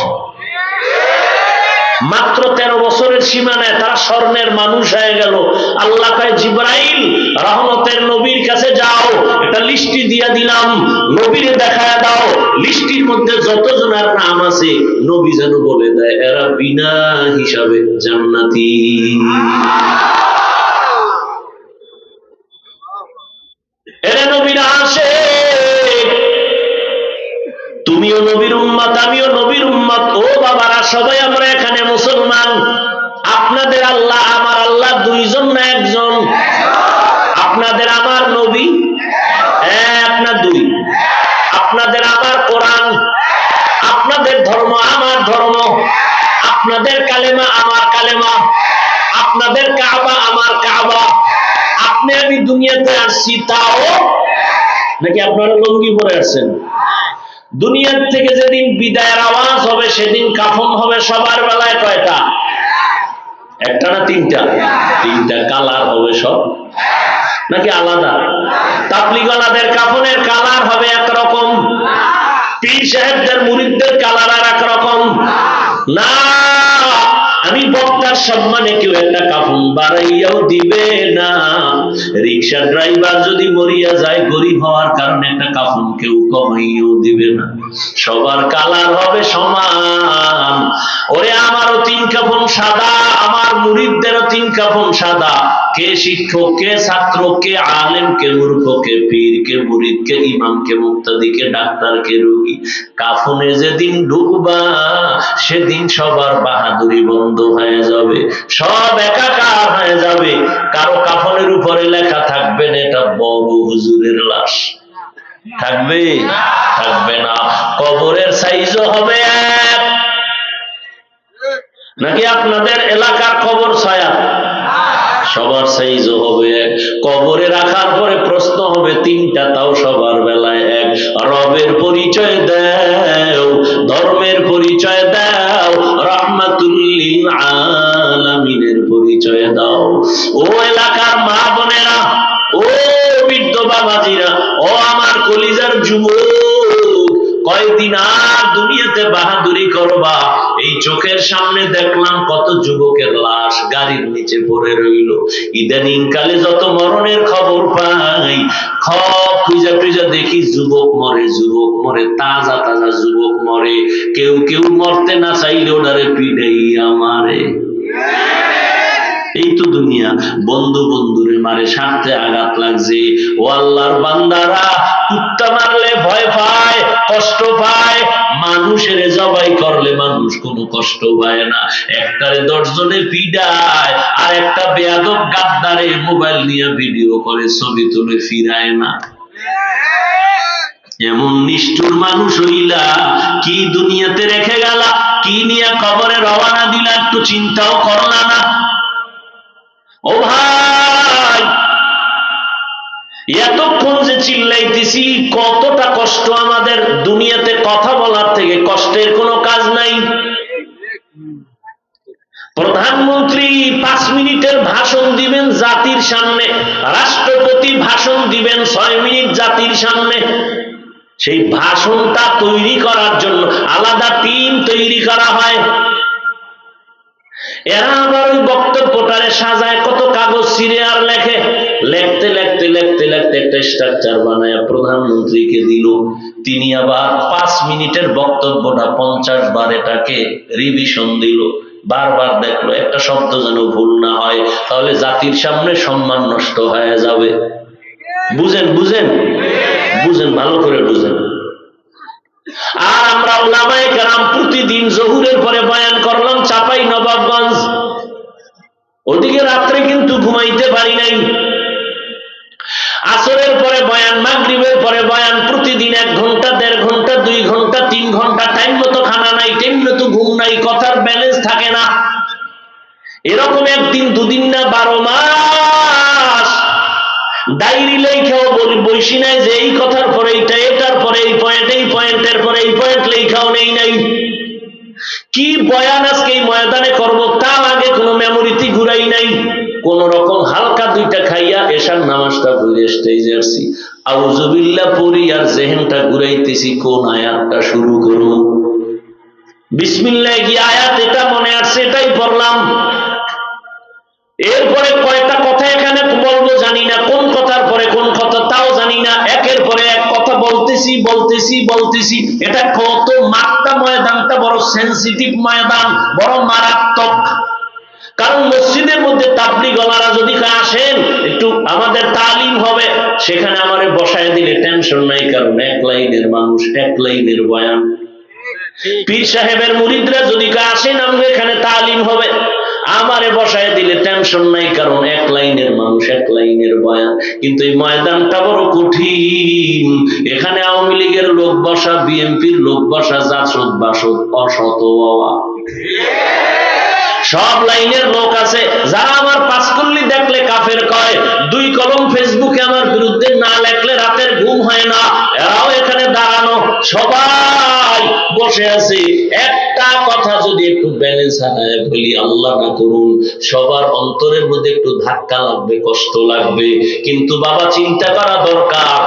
মাত্র 13 বছরের সীমানায় তারা স্বর্ণের মানুষ হয়ে গেল। আল্লাহ কয়, জিবরাইল রহমতের নবীর কাছে যাও, একটা লিস্টি দিয়া দিলাম, নবীরে দেখায় দাও, লিস্টির মধ্যে যতজনের নাম আছে নবী যেন বলে দেয় এরা বিনা হিসাবে জান্নাতি। এরা নবীরা আসে, তুমিও নবীর উম্মত, আমিও নবীর উম্মত। ও বাবারা, সবাই আমরা এখানে মুসলমান। আপনাদের আল্লাহ আমার আল্লাহ দুইজন না একজন? আপনাদের আমার নবী এক না দুই? আপনাদের আমার কোরআন, আপনাদের ধর্ম আমার ধর্ম, আপনাদের কালেমা আমার কালেমা, আপনাদের কাবা আমার কাবা। আপনি আমি দুনিয়াতে আসছি তাও নাকি আপনারা লঙ্গি পরে আসছেন? দুনিয়ার থেকে যেদিন বিদায়ের আওয়াজ হবে সেদিন কাফন হবে সবার বেলায় কয়টা? একটা না তিনটা? তিনটা। কালার হবে সব নাকি আলাদা? তাবলীগওয়ালাদের কাফনের কালার হবে একরকম, পীর সাহেবদের মুরিদদের কালার আর একরকম না। আমি বক্তার সম্মানে কেউ একটা কাফন বাড়াইয়াও দিবে না। রিক্সা ড্রাইভার যদি মরিয়া যায় গরিব হওয়ার কারণে একটা কাফন কেউ কমাইয়াও দিবে না। সবার কালার হবে সমান। ওরে আমারও 3 কাফন সাদা, আমার মুরিদদেরও 3 কাফন সাদা। কে শিক্ষক, কে ছাত্র, কে আলেম, কে মূর্খ, কে পীর, কে মুরিদ, কে ইমাম, কে মুক্তাদি, কে ডাক্তার, কে রোগী। কাফনে যেদিন ঢুকবা সেদিন সবার বাহাদুরি বন্ধ হয়ে যাবে, সব একাকার হয়ে যাবে। কারো কাফনের উপরে লেখা থাকবে না এটা বড় হুজুরের লাশ, থাকবে? থাকবে না। কবরের সাইজও হবে এক নাকি আপনাদের এলাকার কবর 6 সবার সাইজও হবে এক। কবরে রাখার পরে প্রশ্ন হবে তিনটা, তাও সবার বেলায় এক। রবের পরিচয় দাও, ধর্মের পরিচয় দাও, রাহমাতুল লিল আলামিনের পরিচয় দাও। ও এলাকার মা বোনেরা, ও বৃদ্ধ বাবাজিরা, ও আমার কলিজার যুবক, কয়দিন আর দুনিয়াতে বাহাদুরি করবা? এই চোখের সামনে দেখলাম কত যুবকের লাশ গাড়ির নিচে পড়ে রইল। ইদানিং কালে যত মরণের খবর পাই, সব খুঁজা টুইজা দেখি যুবক মরে, যুবক মরে, তাজা তাজা যুবক মরে। কেউ কেউ মরতে না চাইলে ওনারে পিড়াই আমারে। এই তো দুনিয়া। বন্ধু বন্ধুরে মারে, স্বার্থে আঘাত লাগছে। ও আল্লাহর বান্দারা, কুত্তা মারলে ভয় পায়, কষ্ট পায়, মানুষের জবাই করলে মানুষ কোনো কষ্ট পায় না। একটারে 10 জনে পিডায়, আর একটা বেয়াদব গাদ্দারে মোবাইল নিয়ে ভিডিও করে, ছবি তুলে ফিরায় না। এমন নিষ্ঠুর মানুষ হইলা, কি দুনিয়াতে রেখে গেলা, কি নিয়ে কবরে রওনা দিলা, একটু চিন্তাও করলা না। ও ভাই, এতক্ষণ যে চিল্লাইতেছি, কতটা কষ্ট আমাদের। দুনিয়াতে কথা বলার থেকে কষ্টের কোনো কাজ নাই। প্রধানমন্ত্রী 5 মিনিটের ভাষণ দিবেন জাতির সামনে, রাষ্ট্রপতি ভাষণ দিবেন 6 মিনিট জাতির সামনে। সেই ভাষণটা তৈরি করার জন্য আলাদা টিম তৈরি করা হয়। এরা আবার ওই বক্তব্যটারে সাজায়, কত কাগজ ছিঁড়ে আর লেখে। লেখতে লেখতে লেখতে লেখতে একটা স্ট্রাকচার বানায় প্রধানমন্ত্রীকে দিল। তিনি আবার 5 মিনিটের বক্তব্যটা 50 বার এটাকে রিভিশন দিল। বারবার দেখলো একটা শব্দ যেন ভুল না হয়, তাহলে জাতির সামনে সম্মান নষ্ট হয়ে যাবে। বুঝেন বুঝেন বুঝেন, ভালো করে বুঝেন। আর আমরা উলামায়ে কেরাম প্রতিদিন জোহরের পরে বয়ান করলাম চাপাই নবাবগঞ্জ। ওদিকে রাত্রে কিন্তু ঘুমাইতে পারি নাই। আসরের পরে বয়ান, মাগরিবের পরে বয়ান, প্রতিদিন 1 ঘন্টা, 1.5 ঘন্টা, 2 ঘন্টা, 3 ঘন্টা, টাইম মতো খানা নাই, টাইম মতো ঘুম নাই, কথার ব্যালেন্স থাকে না। এরকম একদিন দুদিন না, 12 মাস ডায়েরি লেখাও বসি নাই যে এই কথার পরে এইটা, এটার পরে এই পয়েন্ট, এই পয়েন্টের পরে এই পয়েন্ট লেখাও নেই নাই। কি বয়ান আজকে এই ময়দানে করব, তার আগে কোনো মেমোরিতে ঘুরাই নাই। কোন রকম হালকা 2টা খাইয়া এশার নামাজটা পড়ে স্টেজে আসছি, আউযুবিল্লাহ পড়ি আর জেহেনটা ঘুরাইতেছি কোন আয়াতটা শুরু করব। বিসমিল্লাহ কি আয়াত এটা মনে আসছে, এটাই পড়লাম। এরপরে কয়টা কথা এখানে বলবো জানি না, কোন কথার পরে কোন কথা তাও জানি না। একের পরে এক কথা বলতেছি বলতেছি বলতেছি। এটা কত মাত্রা, ময়দানটা বড় সেনসিটিভ ময়দান, বড় মারাত্মক। কারণ মসজিদের মধ্যে তাবলীগওয়ালারা যদি আসেন, একটু আমাদের তালিম হবে, সেখানে আমারে বসায় দিলে টেনশন নাই, কারণ 1 লাইনের মানুষ, 1 লাইনের বয়ান। পীর সাহেবের মুরিদরা যদি আসেন, আমাদের এখানে তালিম হবে, আমারে বসায় দিলে টেনশন নাই, কারণ 1 লাইনের মানুষ, 1 লাইনের বয়ান। কিন্তু এই ময়দানটা বড় কঠিন। এখানে আওয়ামী লীগের লোক বসা, বিএনপির লোক বসা, জাসদ বাসদ, অসত বাবা, সব লাইনের লোক আছে। যারা আমার পাঁচকুল্লি দেখলে কাফের কয়, 2 কলম ফেসবুকে আমার বিরুদ্ধে না লেখলে রাতের ঘুম হয় না, এরাও এখানে দাঁড়ানো, সবাই বসে আছে। একটা কথা যদি একটু ব্যালেন্স হারায় বলি, আল্লাহ না করুন, সবার অন্তরের মধ্যে একটু ধাক্কা লাগবে, কষ্ট লাগবে। কিন্তু বাবা চিন্তা করা দরকার,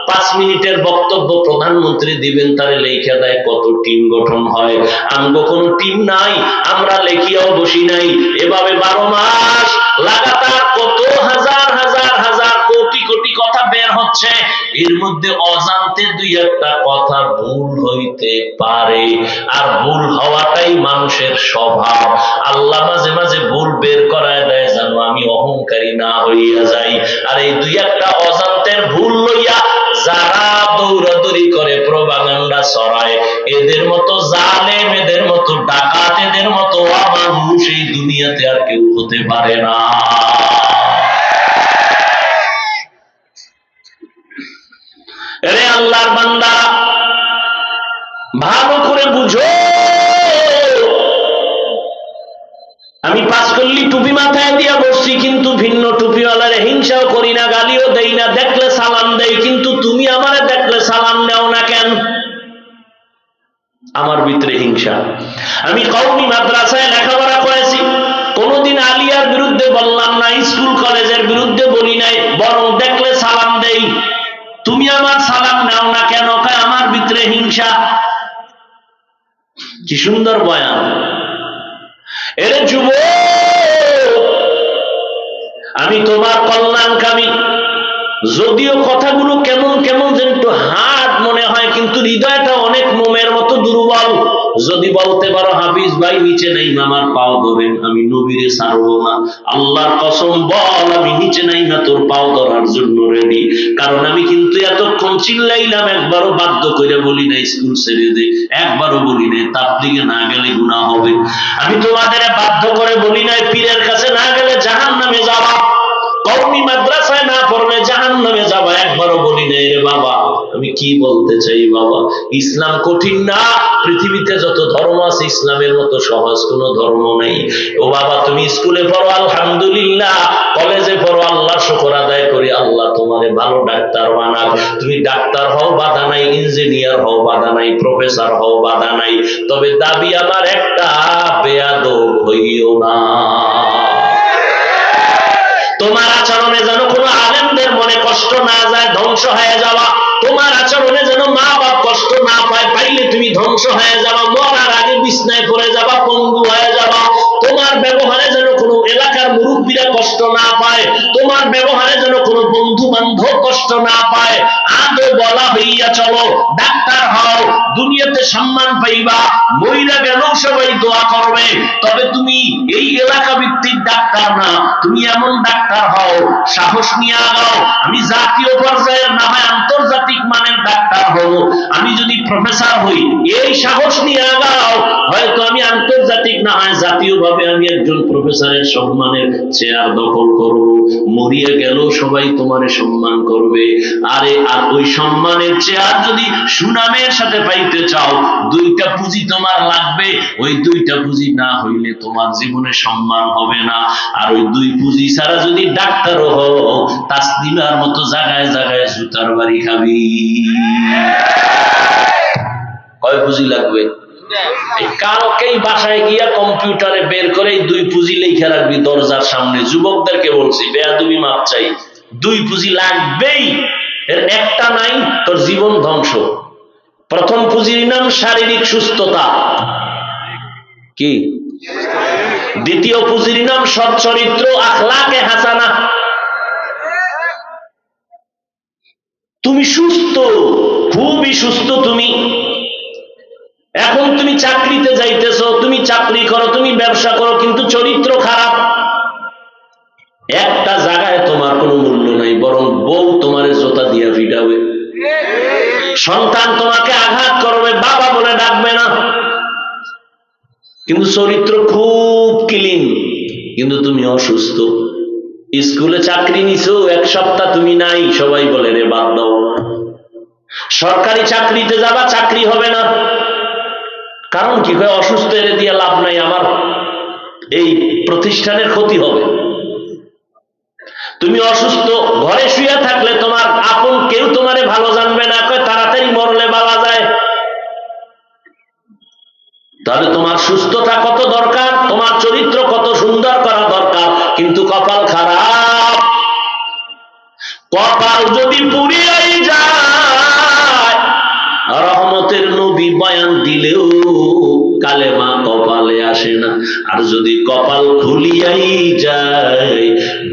5 মিনিটের বক্তব্য প্রধানমন্ত্রী দিবেন, তারে লেখা দেয় কত টিম গঠন হয়। আমগো কোনো টিম নাই, আমরা লেখিয়াও বসি নাই। এভাবে 12 মাস লাগাতার কত হাজার হাজার হাজার কোটি কোটি কথা বের হচ্ছে। এর মধ্যে অজান্তে 2-1টা কথা ভুল হইতে পারে, আর ভুল হওয়াটাই মানুষের স্বভাব। আল্লাহ মাঝে মাঝে ভুল বের করায় দেয় যেন আমি অহংকারী না হইয়া যাই। আর এই 2-1টা অজান্তের ভুল লইয়া যারা দৌড়াদৌড়ি করে, প্রোপাগান্ডা ছড়ায়, এদের মতো জালেম, এদের মতো ডাকাত, এদের মতো অমানুষ এই দুনিয়াতে আর কেউ হতে পারে না। রে আল্লাহর বান্দা, ভালো করে বুঝো। আমি পাঁচকল্লি টুপি মাথায় দিয়া বসছি, কিন্তু ভিন্ন দেই না, দেখলে সালাম দেই, কিন্তু তুমি আমারে দেখলে সালাম নেও না কেন? আমার ভিতরে হিংসা। আমি কওমি মাদ্রাসায় লেখাপড়া করেছি, কোনদিন আলিয়ার বিরুদ্ধে বললাম না, স্কুল কলেজের বিরুদ্ধে বলি নাই, বরং দেখলে সালাম দেই। তুমি আমার সালাম নাও না কেন? কয় আমার ভিতরে হিংসা। কি সুন্দর বয়ান! এরে যুবক, আমি তোমার কল্যাণকামী। যদিও কথাগুলো কেমন কেমন যেন একটু হার্ড মনে হয়, কিন্তু হৃদয়টা অনেক মোমের মতো দুর্বল। যদি বলতে পারো হাফিজ ভাই নিচে নাই আমার পাও ধরেন, আমি নবীরে ছাড়বো না, আল্লাহর কসম বল আমি নিচে নাই না তোর পাও ধরার জন্য রেডি। কারণ আমি কিন্তু এতক্ষণ চিল্লাইলাম, একবারও বাধ্য করে বলি না স্কুল ছেড়ে দে, একবারও বলি নাই তাবলীগে না গেলে গুনাহ হবে, আমি তোমাদের বাধ্য করে বলি নাই পীরের কাছে না গেলে জাহান্নামে যাবা, কওমি মাদ্রাসায় না পড়লে জাহান্নামে যাবা, একবারও বলি নাই রে বাবা। আমি কি বলতে চাই বাবা, ইসলাম কঠিন না। পৃথিবীতে যত ধর্ম আছে ইসলামের মতো সহজ কোনো ধর্ম নেই। ও বাবা, তুমি স্কুলে পড়ো আলহামদুলিল্লাহ, কলেজে পড়ো আল্লাহর শুকর আদায় করি, আল্লাহ তোমারে ভালো ডাক্তার বানাক। তুমি ডাক্তার হও বাধা নাই, ইঞ্জিনিয়ার হও বাধা নাই, প্রফেসর হও বাধা নাই, তবে দাবি আমার একটা, বেয়াদব হইও না। তোমার আচরণে যেন কোনো আলেমদের মনে কষ্ট না যায়, ধ্বংস হয়ে যাওয়া। তোমার আচরণে যেন মা বাপ কষ্ট না পায়, পাইলে তুমি ধ্বংস হয়ে যাবা, মরার আগে বিছনায় পড়ে যাবা, পঙ্গু হয়ে যাবা। তোমার ব্যবহারে যেন কোনো এলাকার মুরব্বীরা কষ্ট না পায়, তোমার ব্যবহারে যেন কোনো বন্ধু বান্ধব কষ্ট না পায়। আদৌ বলা হইয়া চলো, ডাক্তার হও, দুনিয়াতে সম্মান পাইবা, মইরা গেলেও সবাই দোয়া করবে। তবে তুমি এই এলাকা ভিত্তিক ডাক্তার না, তুমি এমন ডাক্তার হও, সাহস নিয়ে আগাও। আমি জাতীয় পর্যায়ের না হয় আন্তর্জাতিক মানের ডাক্তার হব, আমি যদি প্রফেসর হই, এই সাহস নিয়ে আগাও, হয়তো আমি আন্তর্জাতিক না হয় জাতীয় ভাবে আমি একজন প্রফেসরের সম্মানের চেয়ার দখল করব, মরিয়া গেলেও সবাই তোমারে সম্মান করবে। আরে আর ওই সম্মানের চেয়ার যদি সুনামের সাথে পাইতে চাও, দুইটা পুঁজি তোমার লাগবে, ওই দুইটা পুঁজি না হইলে তোমার জীবনে সম্মান হবে না। আর ওই দুই পুঁজি ছাড়া যদি ডাক্তারও হও, তাসলিমার মতো জায়গায় জায়গায় জুতার বাড়ি খাবি। কয় পুঁজি লাগবে? কালকেই বাসায় গিয়া কম্পিউটারে বের করে দুই পুঁজি লেখা রাখবি দরজার সামনে। যুবকদেরকে বলছি, বেয়াদবি মাপ চাই, দুই পুঁজি লাগবেই, এর একটা নাই তোর জীবন ধ্বংস। প্রথম পুঁজির নাম শারীরিক সুস্থতা, কি? দ্বিতীয় পুঁজির নাম সৎ চরিত্র, আখলাকে হাসানা। তুমি সুস্থ, খুবই সুস্থ তুমি। এখন তুমি চাকরিতে যাইতেছো, তুমি চাকরি করো, তুমি ব্যবসা করো, কিন্তু চরিত্র খারাপ, একটা জায়গায় তোমার কোনো মূল্য নাই, বরং বউ তোমার জোতা দিয়া পিটাবে, সন্তান তোমাকে আঘাত করবে, বাবা বলে ডাকবে না, কিন্তু চরিত্র খুব ক্লিন, কিন্তু তুমি অসুস্থ। স্কুলে চাকরি নিছো, এক সপ্তাহ তুমি নাই, সবাই বলে রে বাদ দাও। সরকারি চাকরিতে যাবা, চাকরি হবে না, কারণ কি? অসুস্থ, এর দিয়ে লাভ নাই, আমার এই প্রতিষ্ঠানের ক্ষতি হবে। তুমি অসুস্থ, ঘরে শুয়ে থাকলে তোমার আপন কেউ তোমারে ভালো জানবে না, কয় তাড়াতাড়ি মরলে বলা যায়। তাহলে তোমার সুস্থতা কত দরকার, তোমার চরিত্র কত সুন্দর করা দরকার, কিন্তু কপাল খারাপ। কপাল যদি পুড়িয়াই যায়, রহমতের নবী বয়ান দিলেও কালেমা কপালে আসে না। আর যদি কপাল খুলিয়াই যায়,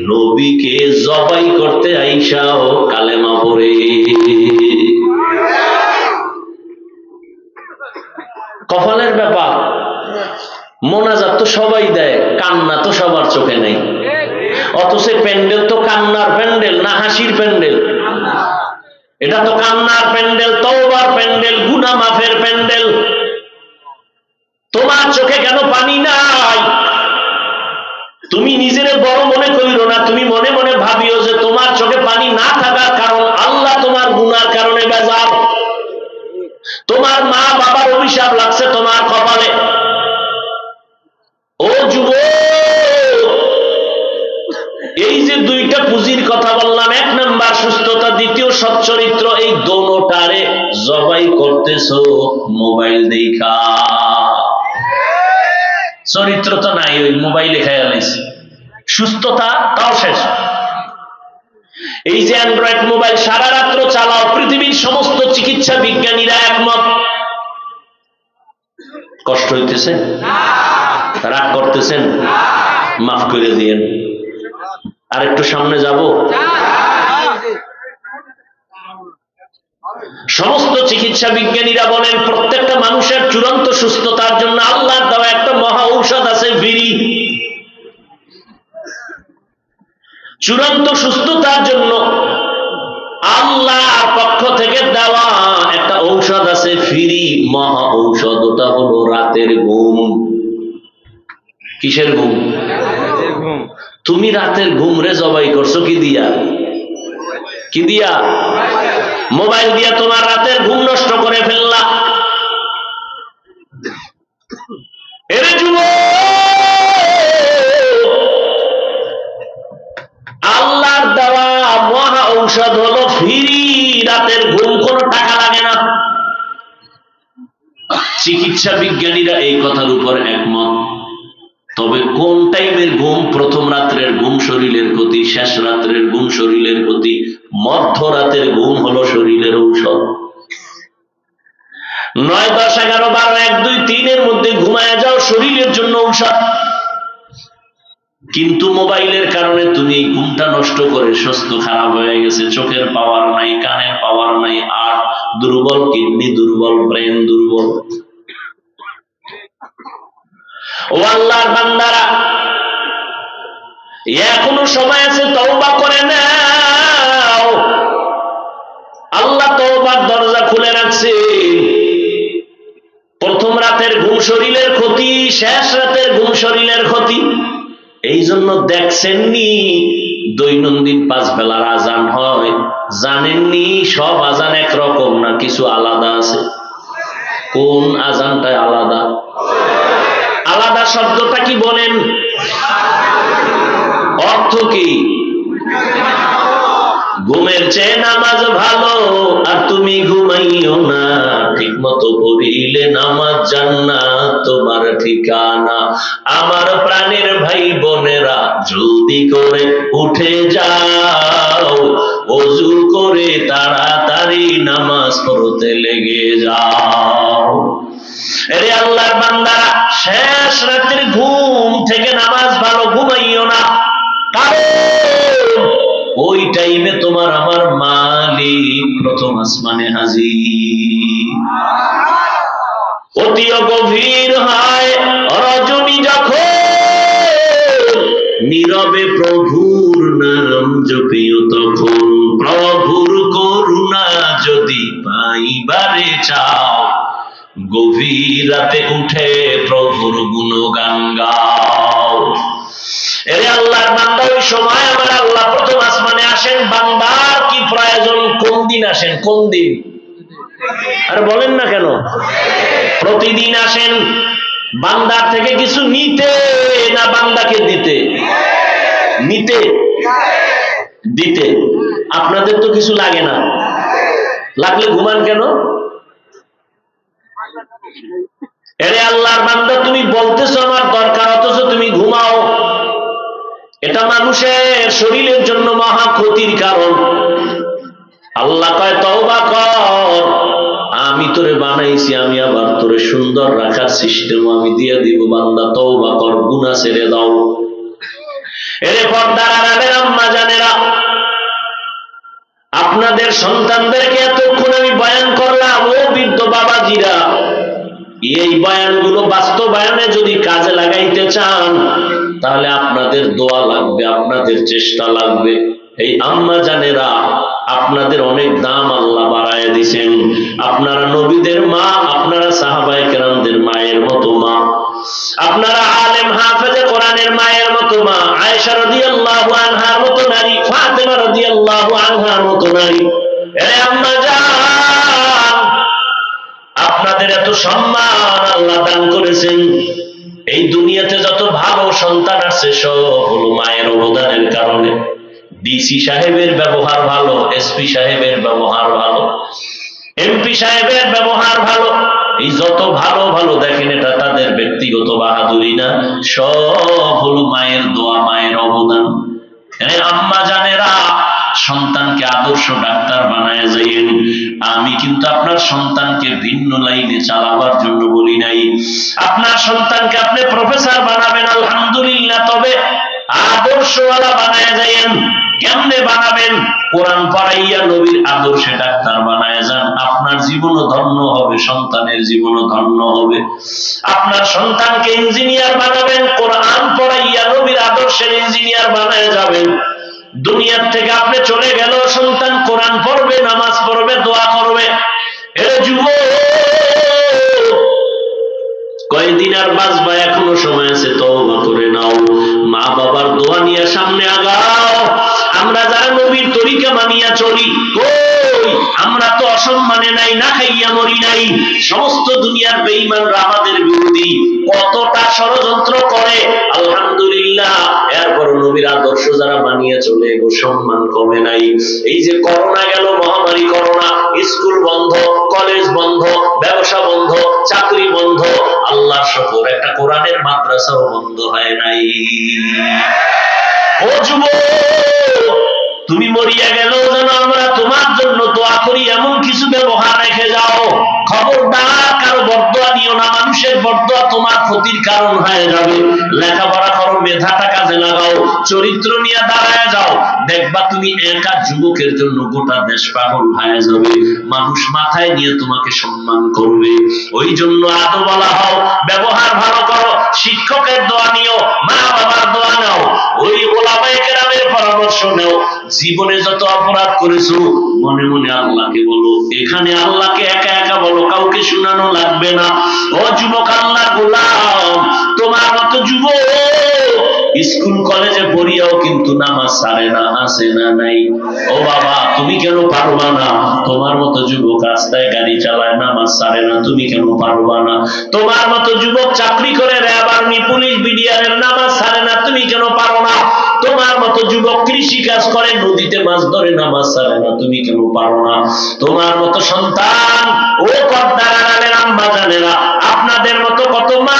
নবীকে জবাই করতে আইসাও কালেমা পড়ে। কপালের ব্যাপার। মোনাজাত তো সবাই দেয়, কান্না তো সবার চোখে নেই, অথচ প্যান্ডেল তো কান্নার প্যান্ডেল না হাসির প্যান্ডেল? এটা তো কান্নার প্যান্ডেল, তওবার প্যান্ডেল, গুনাহ মাফের প্যান্ডেল। তোমার চোখে কেন পানি নাই? তুমি নিজেরে বড় মনে করিও না, তুমি মনে মনে ভাবিও যে তোমার চোখে পানি না থাকার কারণ আল্লাহ তোমার গুনার কারণে বেজার। তোমার মা বাবার অভিশাপ লাগছে তোমার কপালে। ও যুবক, এই যে যে দুইটা পুঁজির কথা বললাম, এক নাম্বার সুস্থতা, দ্বিতীয় সচ্চরিত্র, এই দোনোটারে জবাই করতেছো মোবাইল দেখা। চরিত্র তো নাই, ওই মোবাইলে খেয়াল আইছে। সুস্থতা তাও শেষ। এই যে অ্যান্ড্রয়েড মোবাইল সারা রাত্র চালাও, পৃথিবীর সমস্ত চিকিৎসা বিজ্ঞানীরা একমত। কষ্ট হইতেছে? রাগ করতেছেন? মাফ করে দিয়েন। আর একটু সামনে যাব। সমস্ত চিকিৎসা বিজ্ঞানীরা বলেন প্রত্যেকটা মানুষের চূড়ান্ত সুস্থতার জন্য আল্লাহর দেওয়া একটা মহা ঔষধ আছে, ফ্রি। চূড়ান্ত সুস্থতার জন্য আল্লাহর পক্ষ থেকে দেওয়া একটা ঔষধ আছে, ফ্রি মহা ঔষধ। ওটা হলো রাতের ঘুম। কিসের ঘুম? তুমি রাতের ঘুম রে জবাই করছো কি দিয়া? কি দিয়া? মোবাইল দিয়া তোমার রাতের ঘুম নষ্ট করে ফেললা। এরে আল্লাহর দেওয়া মহা ঔষধ হলো ফ্রি রাতের ঘুম, কোনো টাকা লাগে না। চিকিৎসা বিজ্ঞানীরা এই কথার উপর একমত। তবে কোন টাইমের ঘুম? প্রথম রাত্রের ঘুম শরীরের ক্ষতি, শেষ রাত্রের ঘুম শরীরের ক্ষতি, মধ্যরাতের ঘুম হলো শরীরের ঔষধ। 9, 10, 11, 12, 1, 2, 3 এর মধ্যে ঘুমায় যাও, শরীরের জন্য ঔষধ। কিন্তু মোবাইলের কারণে তুমি এই ঘুমটা নষ্ট করে স্বাস্থ্য খারাপ হয়ে গেছে, চোখের পাওয়ার নাই, কানের পাওয়ার নাই, আর দুর্বল কিডনি দুর্বল, ব্রেন দুর্বল। ও আল্লাহর বান্দারা, এখনো সময় আছে, তওবা করে নাও। আল্লাহ তওবার দরজা খুলে রাখছে। প্রথম রাতের ঘুম শরীরের ক্ষতি, শেষ রাতের ঘুম শরীরের ক্ষতি। এই জন্য দেখছেননি দৈনন্দিন 5 বেলার আজান হয়, জানেননি সব আজান একরকম না, কিছু আলাদা আছে। কোন আজানটা আলাদা? আলাদা শব্দটা কি বলেন? অর্থ কি? ঘুমের চেয়ে নামাজ ভালো, আর তুমি ঘুমাইও না, ঠিক মতো পড়িলে নামাজ জান্নাত তোমার ঠিকানা। আমার প্রাণের ভাই বোনেরা, জলদি করে উঠে যাও, ওযু করে তাড়াতাড়ি নামাজ পড়তে লেগে যাও। আরে আল্লাহর বান্দারা, শেষ রাতের ঘুম থেকে নামাজ ভালো, ঘুমাইও না। কারণ ওই টাইমে তোমার আমার মালিক প্রথম আসমানে হাজির। অতিও গভীর হয় রজনী যখন, নীরবে প্রভুর নাম জপিও তখন। প্রভুর করুণা যদি পাইবারে চাও, গভীর রাতে উঠে প্রভুর গুণগান গাও। এরে আল্লাহর বান্দা, ওই সময় আমার আল্লাহ প্রথম আসমানে আসেন। বান্দার কি প্রয়োজন? কোন দিন আসেন? কোন দিন? আর বলেন না কেন? প্রতিদিন আসেন। বান্দার থেকে কিছু নিতে না বান্দাকে দিতে? নিতে, দিতে। আপনাদের তো কিছু লাগে না, লাগলে ঘুমান কেন? এরে আল্লাহর বান্দা, তুমি বলতেছো আমার দরকার, অথচ তুমি ঘুমাও। এটা মানুষের শরীরের জন্য মহা ক্ষতির কারণ। আল্লাহ কয় তওবা কর, আমি তোরে বানাইছি, আমি আবার তোরে সুন্দর রাখার সিস্টেম আমি দিয়ে দিব। বান্দা তওবা কর, গুনাহ ছেড়ে দাও। এরে পর্দার আড়ালের আম্মা জানেরা, আপনাদের সন্তানদেরকে এতক্ষণ আমি বয়ান করলাম, ও বৃদ্ধ বাবাজিরা, এই বয়ানগুলো বাস্তবায়নে যদি কাজে লাগাইতে চান, তাহলে আপনাদের দোয়া লাগবে, আপনাদের চেষ্টা লাগবে। এই আম্মা জানেরা, আপনাদের অনেক দাম আল্লাহ বাড়ায় দিয়েছেন। আপনারা নবীদের মা, আপনারা সাহাবায়ে কেরামদের মায়ের মতো মা, আপনারা আলেম হাফেজে কোরআনের মায়ের মতো মা। আয়েশা রাদিয়াল্লাহু আনহার মতো নারী, ফাতেমা রাদিয়াল্লাহু আনহার মতো নারী। এরে আম্মা জান, আপনাদের এত সম্মান আল্লাহ দান করেছেন। এই দুনিয়াতে যত ভালো সন্তান আছে, সব হলো মায়ের অবদানের কারণে। ডিসি সাহেবের ব্যবহার ভালো, এসপি সাহেবের ব্যবহার ভালো, এমপি সাহেবের ব্যবহার ভালো। এই যত ভালো ভালো দেখেন, এটা তাদের ব্যক্তিগত বাহাদুরি না, সব হলো মায়ের দোয়া, মায়ের অবদান। আম্মা জানেরা, সন্তানকে আদর্শ ডাক্তার বানায় যাইয়েন। আমি কিন্তু আপনার সন্তানকে ভিন্ন লাইনে চালাবার জন্য বলি নাই। আপনার সন্তানকে আপনি প্রফেসর বানাবেন, আলহামদুলিল্লাহ, তবে আদর্শওয়ালা বানায় যাইয়েন। কেমনে বানাবেন? কোরআন পড়াইয়া নবীর আদর্শে ডাক্তার বানায় যান, আপনার জীবনও ধন্য হবে, সন্তানের জীবনও ধন্য হবে। আপনার সন্তানকে ইঞ্জিনিয়ার বানাবেন, কোরআন পড়াইয়া নবীর আদর্শের ইঞ্জিনিয়ার বানায় যাবেন। দুনিয়ার থেকে আপনি চলে গেল, সন্তান কোরআন পড়বে, নামাজ পড়বে, দোয়া করবে। এরে যুবক, কয়দিন আর বাঁচবা, এখনো সময় আছে, তওবা করে নাও, মা বাবার দোয়া নিয়ে সামনে আগাও। আমরা যারা নবীর তরিকা মানিয়া চলি, কই আমরা তো অসম্মানে নাই, না খাইয়া মরি নাই। সমস্ত দুনিয়ার বেঈমানরা আমাদের বিরোধী, কতটা ষড়যন্ত্র করে, আলহামদুলিল্লাহ, এরপর নবীর আদর্শ যারা মানিয়ে চলে, গো সম্মান কমে নাই। এই যে করোনা গেল, মহামারী করোনা, স্কুল বন্ধ, কলেজ বন্ধ, ব্যবসা বন্ধ, চাকরি বন্ধ, আল্লাহর শকর একটা কোরআনের মাদ্রাসাও বন্ধ হয় নাই। ও যুবক, তুমি মরিয়া গেল যেন আমরা তোমার জন্য দোয়া করি, এমন কিছু ব্যবহার রেখে যাও। খবরদার কারো বরদোয়া নিও না, মানুষের বরদোয়া তোমার ক্ষতির কারণ হয়ে যাবে। লেখাপড়া করো, মেধাটা কাজে লাগাও, চরিত্র নিয়ে দাঁড়ায় যাও, দেখবা তুমি একা যুবকের জন্য গোটা দেশ পাগল হয়ে যাবে, মানুষ মাথায় নিয়ে তোমাকে সম্মান করবে। ওই জন্য আদো বলা হও, ব্যবহার ভালো করো, শিক্ষকের দোয়া নিও, মা বাবার দোয়া নাও, ওই ওলামায়ে কেরামের পরামর্শ নাও। জীবনে যত অপরাধ করেছো, মনে মনে আল্লাহকে বলো, এখানে আল্লাহকে একা একা বলো, কাউকে শোনানো লাগবে না। ও যুবক, আল্লাহর গোলাম, তোমার মতো যুবক স্কুল কলেজে পড়িয়াও কিন্তু নামাজ ছাড়ে না, আছে না নাই? ও বাবা, তুমি কেন পারবা না? তোমার মতো যুবক রাস্তায় গাড়ি চালায়, নামাজ ছাড়ে না, তুমি কেন পারবা না? তোমার মতো যুবক চাকরি করে, র্যাব, আর্মি, পুলিশ, বিডিআরের, নামাজ ছাড়ে না, তুমি কেন পারো না? তোমার মতো যুবক কৃষি কাজ করে, নদীতে মাছ ধরে, নামাজ ছাড়ে না, তুমি কেন পারো না? তোমার মতো সন্তান, ও পর্দার আড়ালের আম্মা জানেরা, আপনাদের মতো কত মা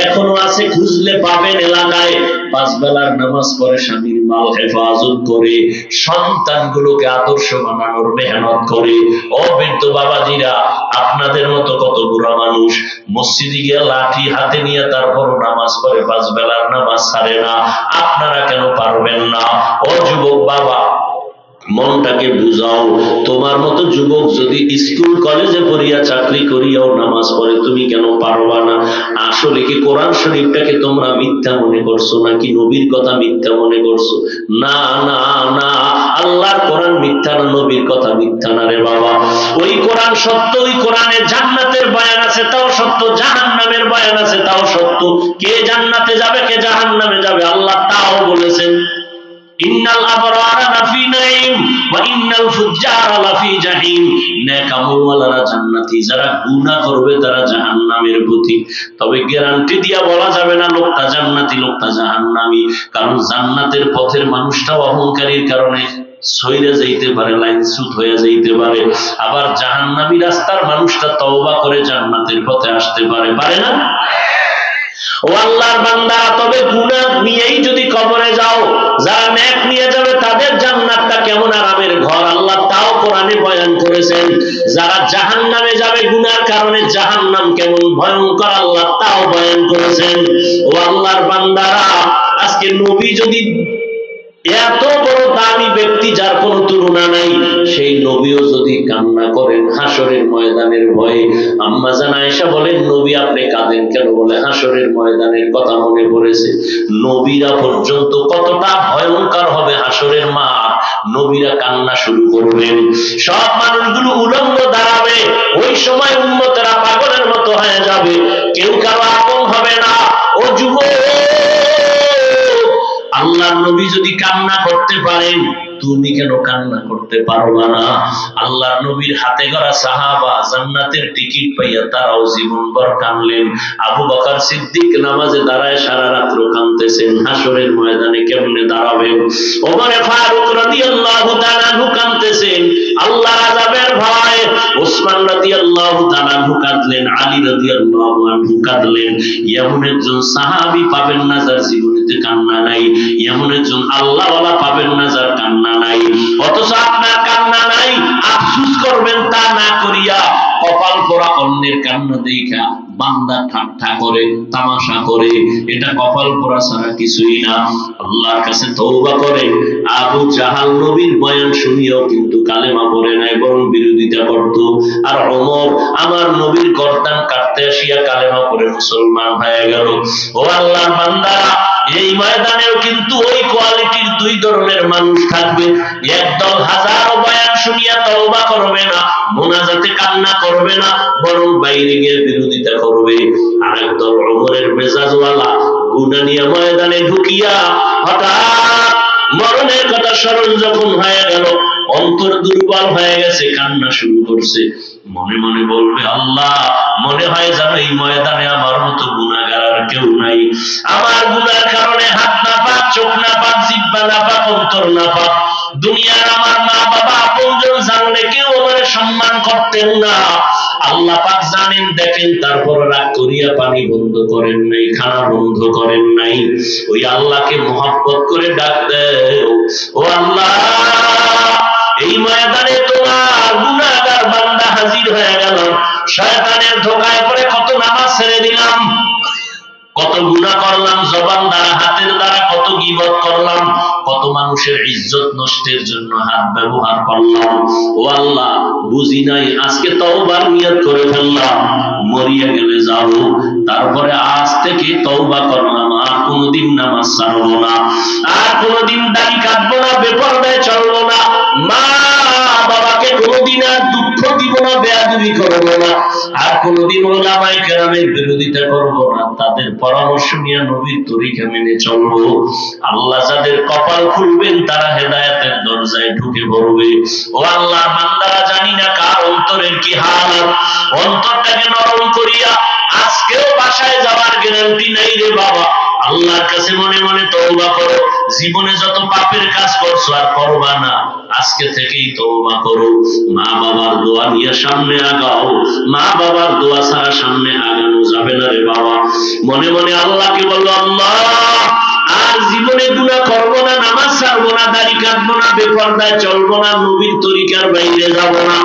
এখনো আছে, খুঁজলে পাবেন এলাকায়, 5 বেলার নামাজ পড়ে, স্বামীর মাল হেফাজত করে, সন্তানগুলোকে আদর্শ বানানোর মেহনত করে। ও বৃদ্ধ বাবাজিরা, আপনাদের মতো কত বুড়া মানুষ মসজিদে গিয়ে লাঠি হাতে নিয়ে তারপরও নামাজ পড়ে, 5 বেলার নামাজ ছাড়ে না, আপনারা কেন পারবেন না? ও যুবক বাবা, মনটাকে বুঝাও। তোমার মতো যুবক যদি স্কুল কলেজে পড়িয়া, চাকরি করিয়াও নামাজ পড়ে, তুমি কেন পারবা না? আসলে কি কোরআন শরীফটাকে তোমরা মিথ্যা মনে করছো, নাকি নবীর কথা মিথ্যা মনে করছো? না না না, আল্লাহর কোরআন মিথ্যা না, নবীর কথা মিথ্যা না রে বাবা। ওই কোরআন সত্য, ওই কোরআনে জান্নাতের বয়ান আছে, তাও সত্য, জাহান্নামের বয়ান আছে, তাও সত্য। কে জান্নাতে যাবে, কে জাহান্নামে যাবে, আল্লাহ তাও বলেছেন। ইন্নাল আবরারা লাফি নাঈম ওয়া ইন্নাল ফুজ্জারা লাফি জাহিম। নেক আমলওয়ালারা জান্নাতি, যারা গুনাহ করবে তারা জাহান্নামের পথি। তবে গ্যারান্টি দিয়া বলা যাবে না লোকটা জান্নাতি, লোকটা জাহান্নামী, কারণ জান্নাতের পথের মানুষটাও অহংকারীর কারণে সইরে যাইতে পারে, লাইনচ্যুত হয়ে যাইতে পারে। আবার জাহান্নামী রাস্তার মানুষটা তওবা করে জান্নাতের পথে আসতে পারে, পারে না? ও আল্লাহর বান্দা, তবে গুনাহ নিয়েই যদি কবরে যাও, যারা নেক নিয়ে যাবে তাদের জান্নাতটা কেমন আরামের ঘর, আল্লাহ তাও কোরআনে বয়ান করেছেন। যারা জাহান্নামে যাবে গুনার কারণে, জাহান্নাম কেমন ভয়ঙ্কর, আল্লাহ তাও বয়ান করেছেন। ও আল্লাহর বান্দারা, আজকে নবী যদি এত বড় দামি ব্যক্তি, যার কোনো তুলনা নাই, সেই নবীও যদি কান্না করেন হাসরের ময়দানের ভয়ে। আম্মা জান আয়েশা বলেন, নবী আপনি কাঁদেন কেন? বলে, হাসরের ময়দানের কথা মনে পড়েছে। নবীরা পর্যন্ত কতটা ভয়ঙ্কর হবে হাসরের মাঠ, নবীরা কান্না শুরু করবেন, সব মানুষগুলো উলঙ্গ দাঁড়াবে, ওই সময় উম্মতেরা পাগলের মতো হয়ে যাবে, কেউ কারো আপন হবে না। ও যুবক, আল্লাহর নবী যদি কান্না করতে পারেন, তুমি কেন কান্না করতে পারবা না? আল্লাহর নবীর হাতে গড়া সাহাবা জান্নাতের টিকিট পাইয়া তারাও জীবনভর কানলেন। আবু বকর সিদ্দিক নামাজে দাঁড়ায় সারা রাত্র কাঁদতেছেন, হাসরের ময়দানে কেমনে দাঁড়াবেন। ওমর ফারুক রাদিয়াল্লাহু তাআলা আনহু কাঁদতেছেন আল্লাহর আযাবের ভয়ে। ওসমান রাদিয়াল্লাহু তাআলা আনহু কাঁদলেন, আলী রাদিয়াল্লাহু আনহু কাঁদলেন। এমন একজন সাহাবী পাবেন না যার জীবনেতে কান্না নাই, এমন একজন আল্লাহওয়ালা পাবেন না যার কান্না নাই। অথচ আপনার কান্না নাই, আফসোস করবেন তা না করিয়া কপাল পোড়া অন্যের কান্না দেখা বান্দা ঠাট্টা করে, তামাশা করে, এটা কপাল পোড়া ছাড়া কিছুই না। আল্লাহর কাছে তওবা করে। আবু জাহাল নবীর বয়ান শুনিয়াও কিন্তু কালেমা পড়ে নাই, বরং বিরোধিতা করত। আর ওমর আমার নবীর গর্দান কাটতে আসিয়া কালেমা পড়ে মুসলমান হয়ে গেল। ও আল্লাহর বান্দারা, এই ময়দানেও কিন্তু ওই কোয়ালিটির দুই ধরনের মানুষ থাকবে। একদল হাজারো বয়ান শুনিয়া তওবা করবে না, মোনাজাতে কান্না করবে না, বরং বাইরে গিয়ে বিরোধিতা করবে। আর একদল ওমরের মেজাজওয়ালা, গুনাহ নিয়ে ময়দানে ঢুকিয়া হঠাৎ মরণের কথা স্মরণ যখন হয়ে গেল, অন্তর দুর্বল হয়ে গেছে, কান্না শুরু করছে। মনে মনে বলবে আল্লাহ, মনে হয় যেন এই ময়দানে আমার মতো গুনাহগার আর কেউ নাই। আমার গুনার কারণে হাত না পাক, চোখ না পাক, জিহ্বা না পাক, অন্তর না পাক। দুনিয়ার আমার মা বাবা আপনজন জানলে কেউ আমার সম্মান করতেন না। আল্লাহ পাক জানেন, দেখেন, তারপর রাগ করিয়া পানি বন্ধ করেন নাই, খানা বন্ধ করেন নাই। ওই আল্লাহকে মহব্বত করে ডাক দেও, ও আল্লাহ, এই ময়দানে তোমার গুনাহগার বান্দা হাজির হয়ে গেল। শয়তানের ধোঁকায় পড়ে কত নামাজ ছেড়ে দিলাম, কত গুনাহ করলাম, জবান দ্বারা, হাতের দ্বারা কত গীবত করলাম, কত মানুষের ইজ্জত নষ্টের জন্য হাত ব্যবহার করলাম। ও আল্লাহ, বুঝি নাই, আজকে তওবার নিয়ত করে ফেললাম, মরিয়া গেলে যাব। তারপরে আজ থেকে তওবা করলাম, আর কোনোদিন নামাজ ছাড়বো না, আর কোনোদিন দাড়ি কাটবো না, বেপরদায় চলবো না, মা বাবাকে কোনোদিন আর দুঃখ দিব না, বেয়াদবি করবো না, আর কোনোদিন ওলামায়ে কেরামের বিরোধিতা করবো না, তাদের পরামর্শ নিয়ে নবীর তরিকা মেনে চলবো। আল্লাহ যাদের কপাল খুলবেন তারা হেদায়েতের দরজায় ঢুকে পড়বে। ও আল্লাহ, বান্দারা জানি না কার অন্তরের কি হাল, অন্তরটাকে নরম করিয়া আজকেও বাসায় যাওয়ার গ্যারান্টি নাই রে বাবা। আল্লাহর কাছে মনে মনে তওবা করো। জীবনে যত পাপের কাজ করছো আর করবা না, আজকে থেকেই তওবা করো। মা বাবার দোয়া নিয়ে সামনে আগাও, মা বাবার দোয়া ছাড়া সামনে আগানো যাবে না রে বাবা। মনে মনে আল্লাহকে বলো, আল্লাহ, আর জীবনে গুনাহ করবো না, নামাজ ছাড়বো না, দাড়ি কাটবো না, বেপরদায় চলবো না, নবীর তরিকার বাইরে যাব না,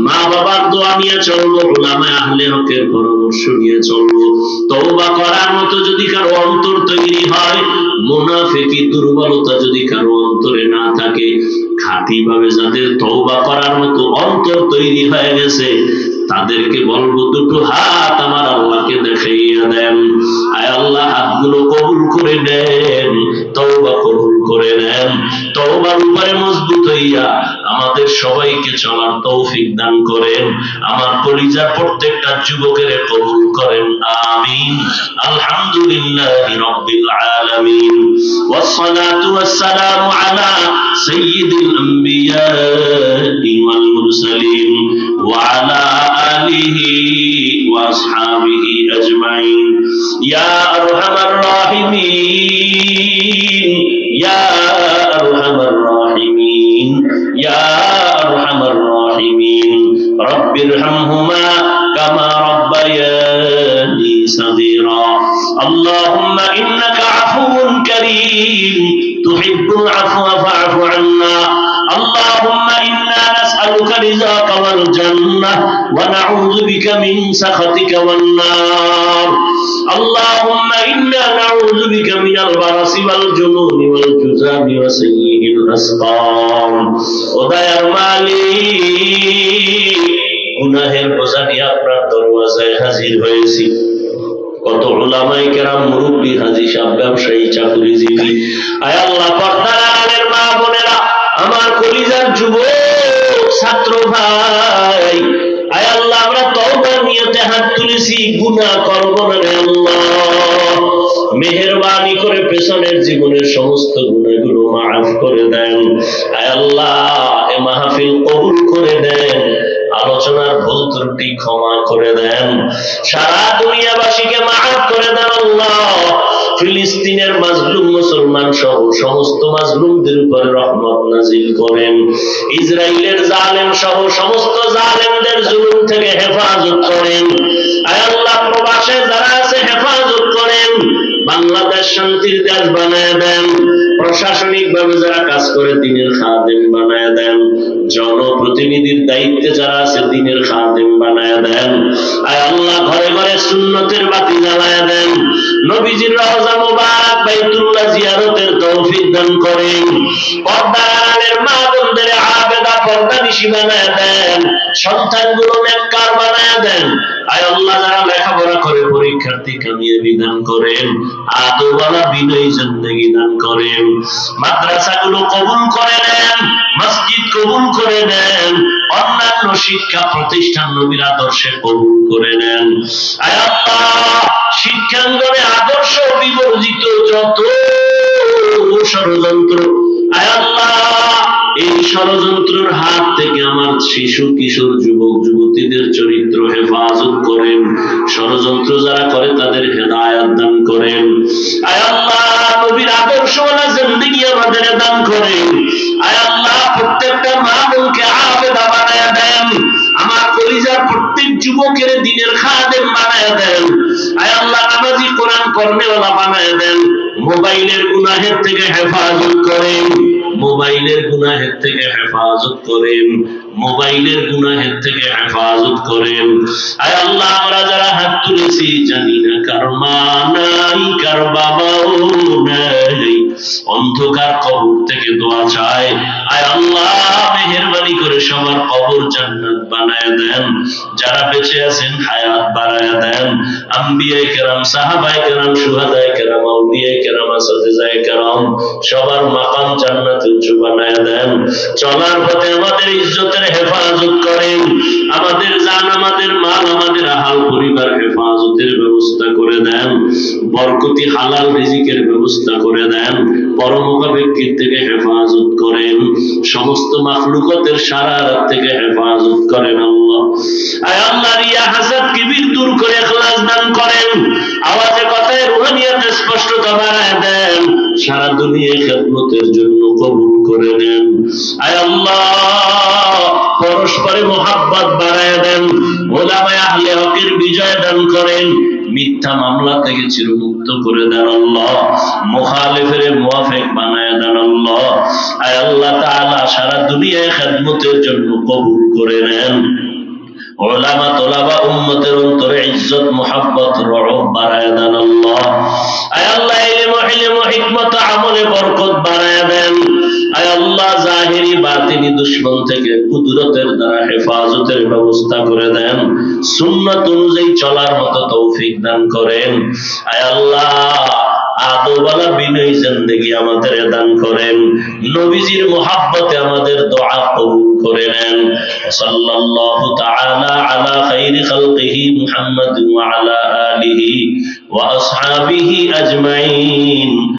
মা বাবার দোয়া নিয়ে চলবো, উলামায়ে আহলে হকের পরামর্শ নিয়ে চলবো। তওবা করার মতো যদি কারো অন্তর তৈরি হয়, মুনাফিকি দুর্বলতা যদি কারো অন্তরে না থাকে, খাঁটি ভাবে যাদের তওবা করার মতো অন্তর তৈরি হয়ে গেছে, তাদেরকে বলবো দুটো হাত আমার আল্লাহকে দেখাইয়া দেন। আয় আল্লাহ, হাতগুলো কবুল করে নেন, তওবা কবুল করে নেন। তওবার উপরে মজবুত হইয়া আমাদের সবাইকে চলার তৌফিক দান করেন। আমার কলিজার প্রত্যেকটা যুবকের কবুল করেন, আমিন। আলহামদুলিল্লাহি রাব্বিল আলামিন, ওয়াসসালাতু ওয়াসসালামু আলা সাইয়্যিদিল আম্বিয়া ওয়াল মুরসালিন ওয়া আলা আলিহি ওয়া আসহাবিহি আজমাইন। ইয়া আরহামার রাহিমিন, ইয়া আরহামার রাহিমিন, ইয়া আরহামার রাহিমিন। রব্বিরহামহুমা কামা রাব্বায়ানি সাগীরা। আল্লাহুম্মা ইন্নাকা আফুউন কারীম তুহিব্বুল আফওয়া ফা'ফু আন্না। আল্লাহুম্মা ইন্না নাসআলুকা রিযাকা ওয়াল জান্নাহ ওয়া নাউযু বিকা মিন সাখাতিকা ওয়ান নার। আল্লাহুম্মা ইন্না নাউযু বিকা মিনাল বারাসি ওয়াল জুনুনি ওয়াল জুযামি ওয়া সাইয়্যিল আসকাম। ও দয়ার মালিক, গুনাহের বোঝা নিয়ে আপনার দরওয়াজায় হাজির হয়েছি। কত উলামায়ে কেরাম, মুরব্বী, হাজী সাহেব, ব্যবসায়ী, চাকরিজীবী, আয় আল্লাহ, পর্দার আড়ালের মা বোনেরা, আমার কলিজার যুবক ছাত্র ভাই, আয় আল্লাহ, আমরা তওবার নিয়তে হাত তুলেছি, গুনাহ করব না রে আল্লাহ। মেহেরবানি করে পেছনের জীবনের সমস্ত গুনাহগুলো মাফ করে দেন। আয় আল্লাহ, এ মাহফিল কবুল করে দেন, আলোচনার ভুল ত্রুটি ক্ষমা করে দেন, সারা দুনিয়াবাসীকে মাফ করে দেন আল্লাহ। ফিলিস্তিনের মাজলুম মুসলমান সহ সমস্ত মাজলুমদের উপরে রহমত নাজিল করেন। ইসরায়েলের জালেম সহ সমস্ত জালেমদের জুলুম থেকে হেফাজত করেন। আয় আল্লাহ, প্রবাসে যারা আছে হেফাজত করেন। বাংলাদেশ শান্তির দেশ বানায় দেন। প্রশাসনিক ভাবে যারা কাজ করে দ্বীনের খাদেম বানায় দেন। জনপ্রতিনিধির দায়িত্বে যারা আছে দ্বীনের খাদেম বানায় দেন। আয় আল্লাহ, ঘরে ঘরে সুন্নতের বাতি জ্বালায় দেন। নবীজির রওজা মুবারক বাইতুল্লাহ জিয়ারতের তৌফিক দান করেন। পর্দার আড়ালের মা বোনদের আবেদা পর্দানিশী বানায় দেন। সন্তানগুলো নেককার বানায় দেন। আয় আল্লাহ, যারা লেখাপড়া করে পরীক্ষার্থী কামিয়াবি দান করেন। আদরওয়ালা বিনয়ী জিন্দেগি দান করেন। মাদ্রাসাগুলো কবুল করে নেন, মসজিদ কবুল করে নেন, অন্যান্য শিক্ষা প্রতিষ্ঠান নবীর আদর্শে কবুল করে নেন। আয় আল্লাহ, শিক্ষাঙ্গনে আদর্শ বিবর্জিত যত ষড়যন্ত্র, আয় আল্লাহ, এই ষড়যন্ত্রের হাত থেকে আমার শিশু কিশোর যুবক যুবতীদের চরিত্র হেফাজত করেন। ষড়যন্ত্র যারা করে তাদের হেদায়াত দান করেন। আয় আল্লাহ, নবীর আদর্শওয়ালা জিন্দেগি আমাদের দান করেন। আয় আল্লাহ, প্রত্যেকটা মা বোনকে আবেদা বানায় দেন। আমার কলিজার প্রত্যেক যুবকের দ্বীনের খাদেম বানায় দেন। আয় আল্লাহ, নামাজি কোরআন পড়নেওয়ালা বানায় দেন। মোবাইলের গুনাহের থেকে হেফাজত করেন। মোবাইলের গুনাহের থেকে হেফাজত করেন। মোবাইলের গুনাহের থেকে হেফাজত করেন। আয় আল্লাহ, আমরা যারা হাত তুলেছি জানি না কার মা নাই, কার বাবাও নাই, অন্ধকার কবর থেকে দোয়া চায়। আয় আল্লাহ, মেহেরবানি করে সবার কবর জান্নাত বানায় দেন। যারা বেঁচে আছেন হায়াত বাড়ায় দেন। আম্বিয়ায়ে কেরাম, সাহাবায়ে কেরাম, শুহাদায়ে কেরাম, আউলিয়ায়ে কেরাম, আসাতিজায়ে কেরাম সবার মাকাম জান্নাতে উঁচু বানায় দেন। চলার পথে আমাদের ইজ্জতের হেফাজত করেন। আমাদের জান, আমাদের মাল, আমাদের আহাল পরিবার হেফাজতের ব্যবস্থা করে দেন। বরকতি হালাল রিজিকের ব্যবস্থা করে দেন। পরমুখা ব্যক্তির থেকে হেফাজত করেন। সমস্ত মাখলুকতের শারারত থেকে হেফাজত করেন আল্লাহ। আয় আল্লাহ, রিয়া হাসাদ কিবির দূর করে ইখলাস দান করেন। আওয়াজে কথায় রুহানিয়াতে স্পষ্টতা বাড়ায় দেন। সারা দুনিয়ায় খেদমতের জন্য কবুল করে নেন। আয় আল্লাহ, পরস্পরে মোহাব্বত বাড়ায় দেন। ওলামায়ে আহলে হকের বিজয় দান করেন। মিথ্যা মামলা থেকে চিরমুক্ত করে দেন আল্লাহ। মুখালিফের মুওয়াফিক বানায় দেন আল্লাহ। আয় আল্লাহ তাআলা, সারা দুনিয়ায় খেদমতের জন্য কবুল করে নেন। উলামা তোলাবা উম্মতের অন্তরে ইজ্জত মুহাব্বত রহম বাড়ায় দেন আল্লাহ। আয় আল্লাহ, ইলম হিকমত আমলে বরকত বাড়ায় দেন। আয় আল্লাহ, জাহিরি বাতিনি দুশমন থেকে কুদরতের দ্বারা হেফাজতের ব্যবস্থা করে দেন। সুন্নাত অনুযায়ী চলার মতো তৌফিক দান করেন। আয় আল্লাহ, আদরওয়ালা বিনয়ী জিন্দেগি আমাদের দান করেন। নবীজির মুহাব্বতে আমাদের দোয়া কবুল করে নেন। সাল্লাল্লাহু তাআলা আলা খাইরি খালকিহি মুহাম্মাদ ওয়া আলা আলিহি ওয়া আসহাবিহি আজমাইন।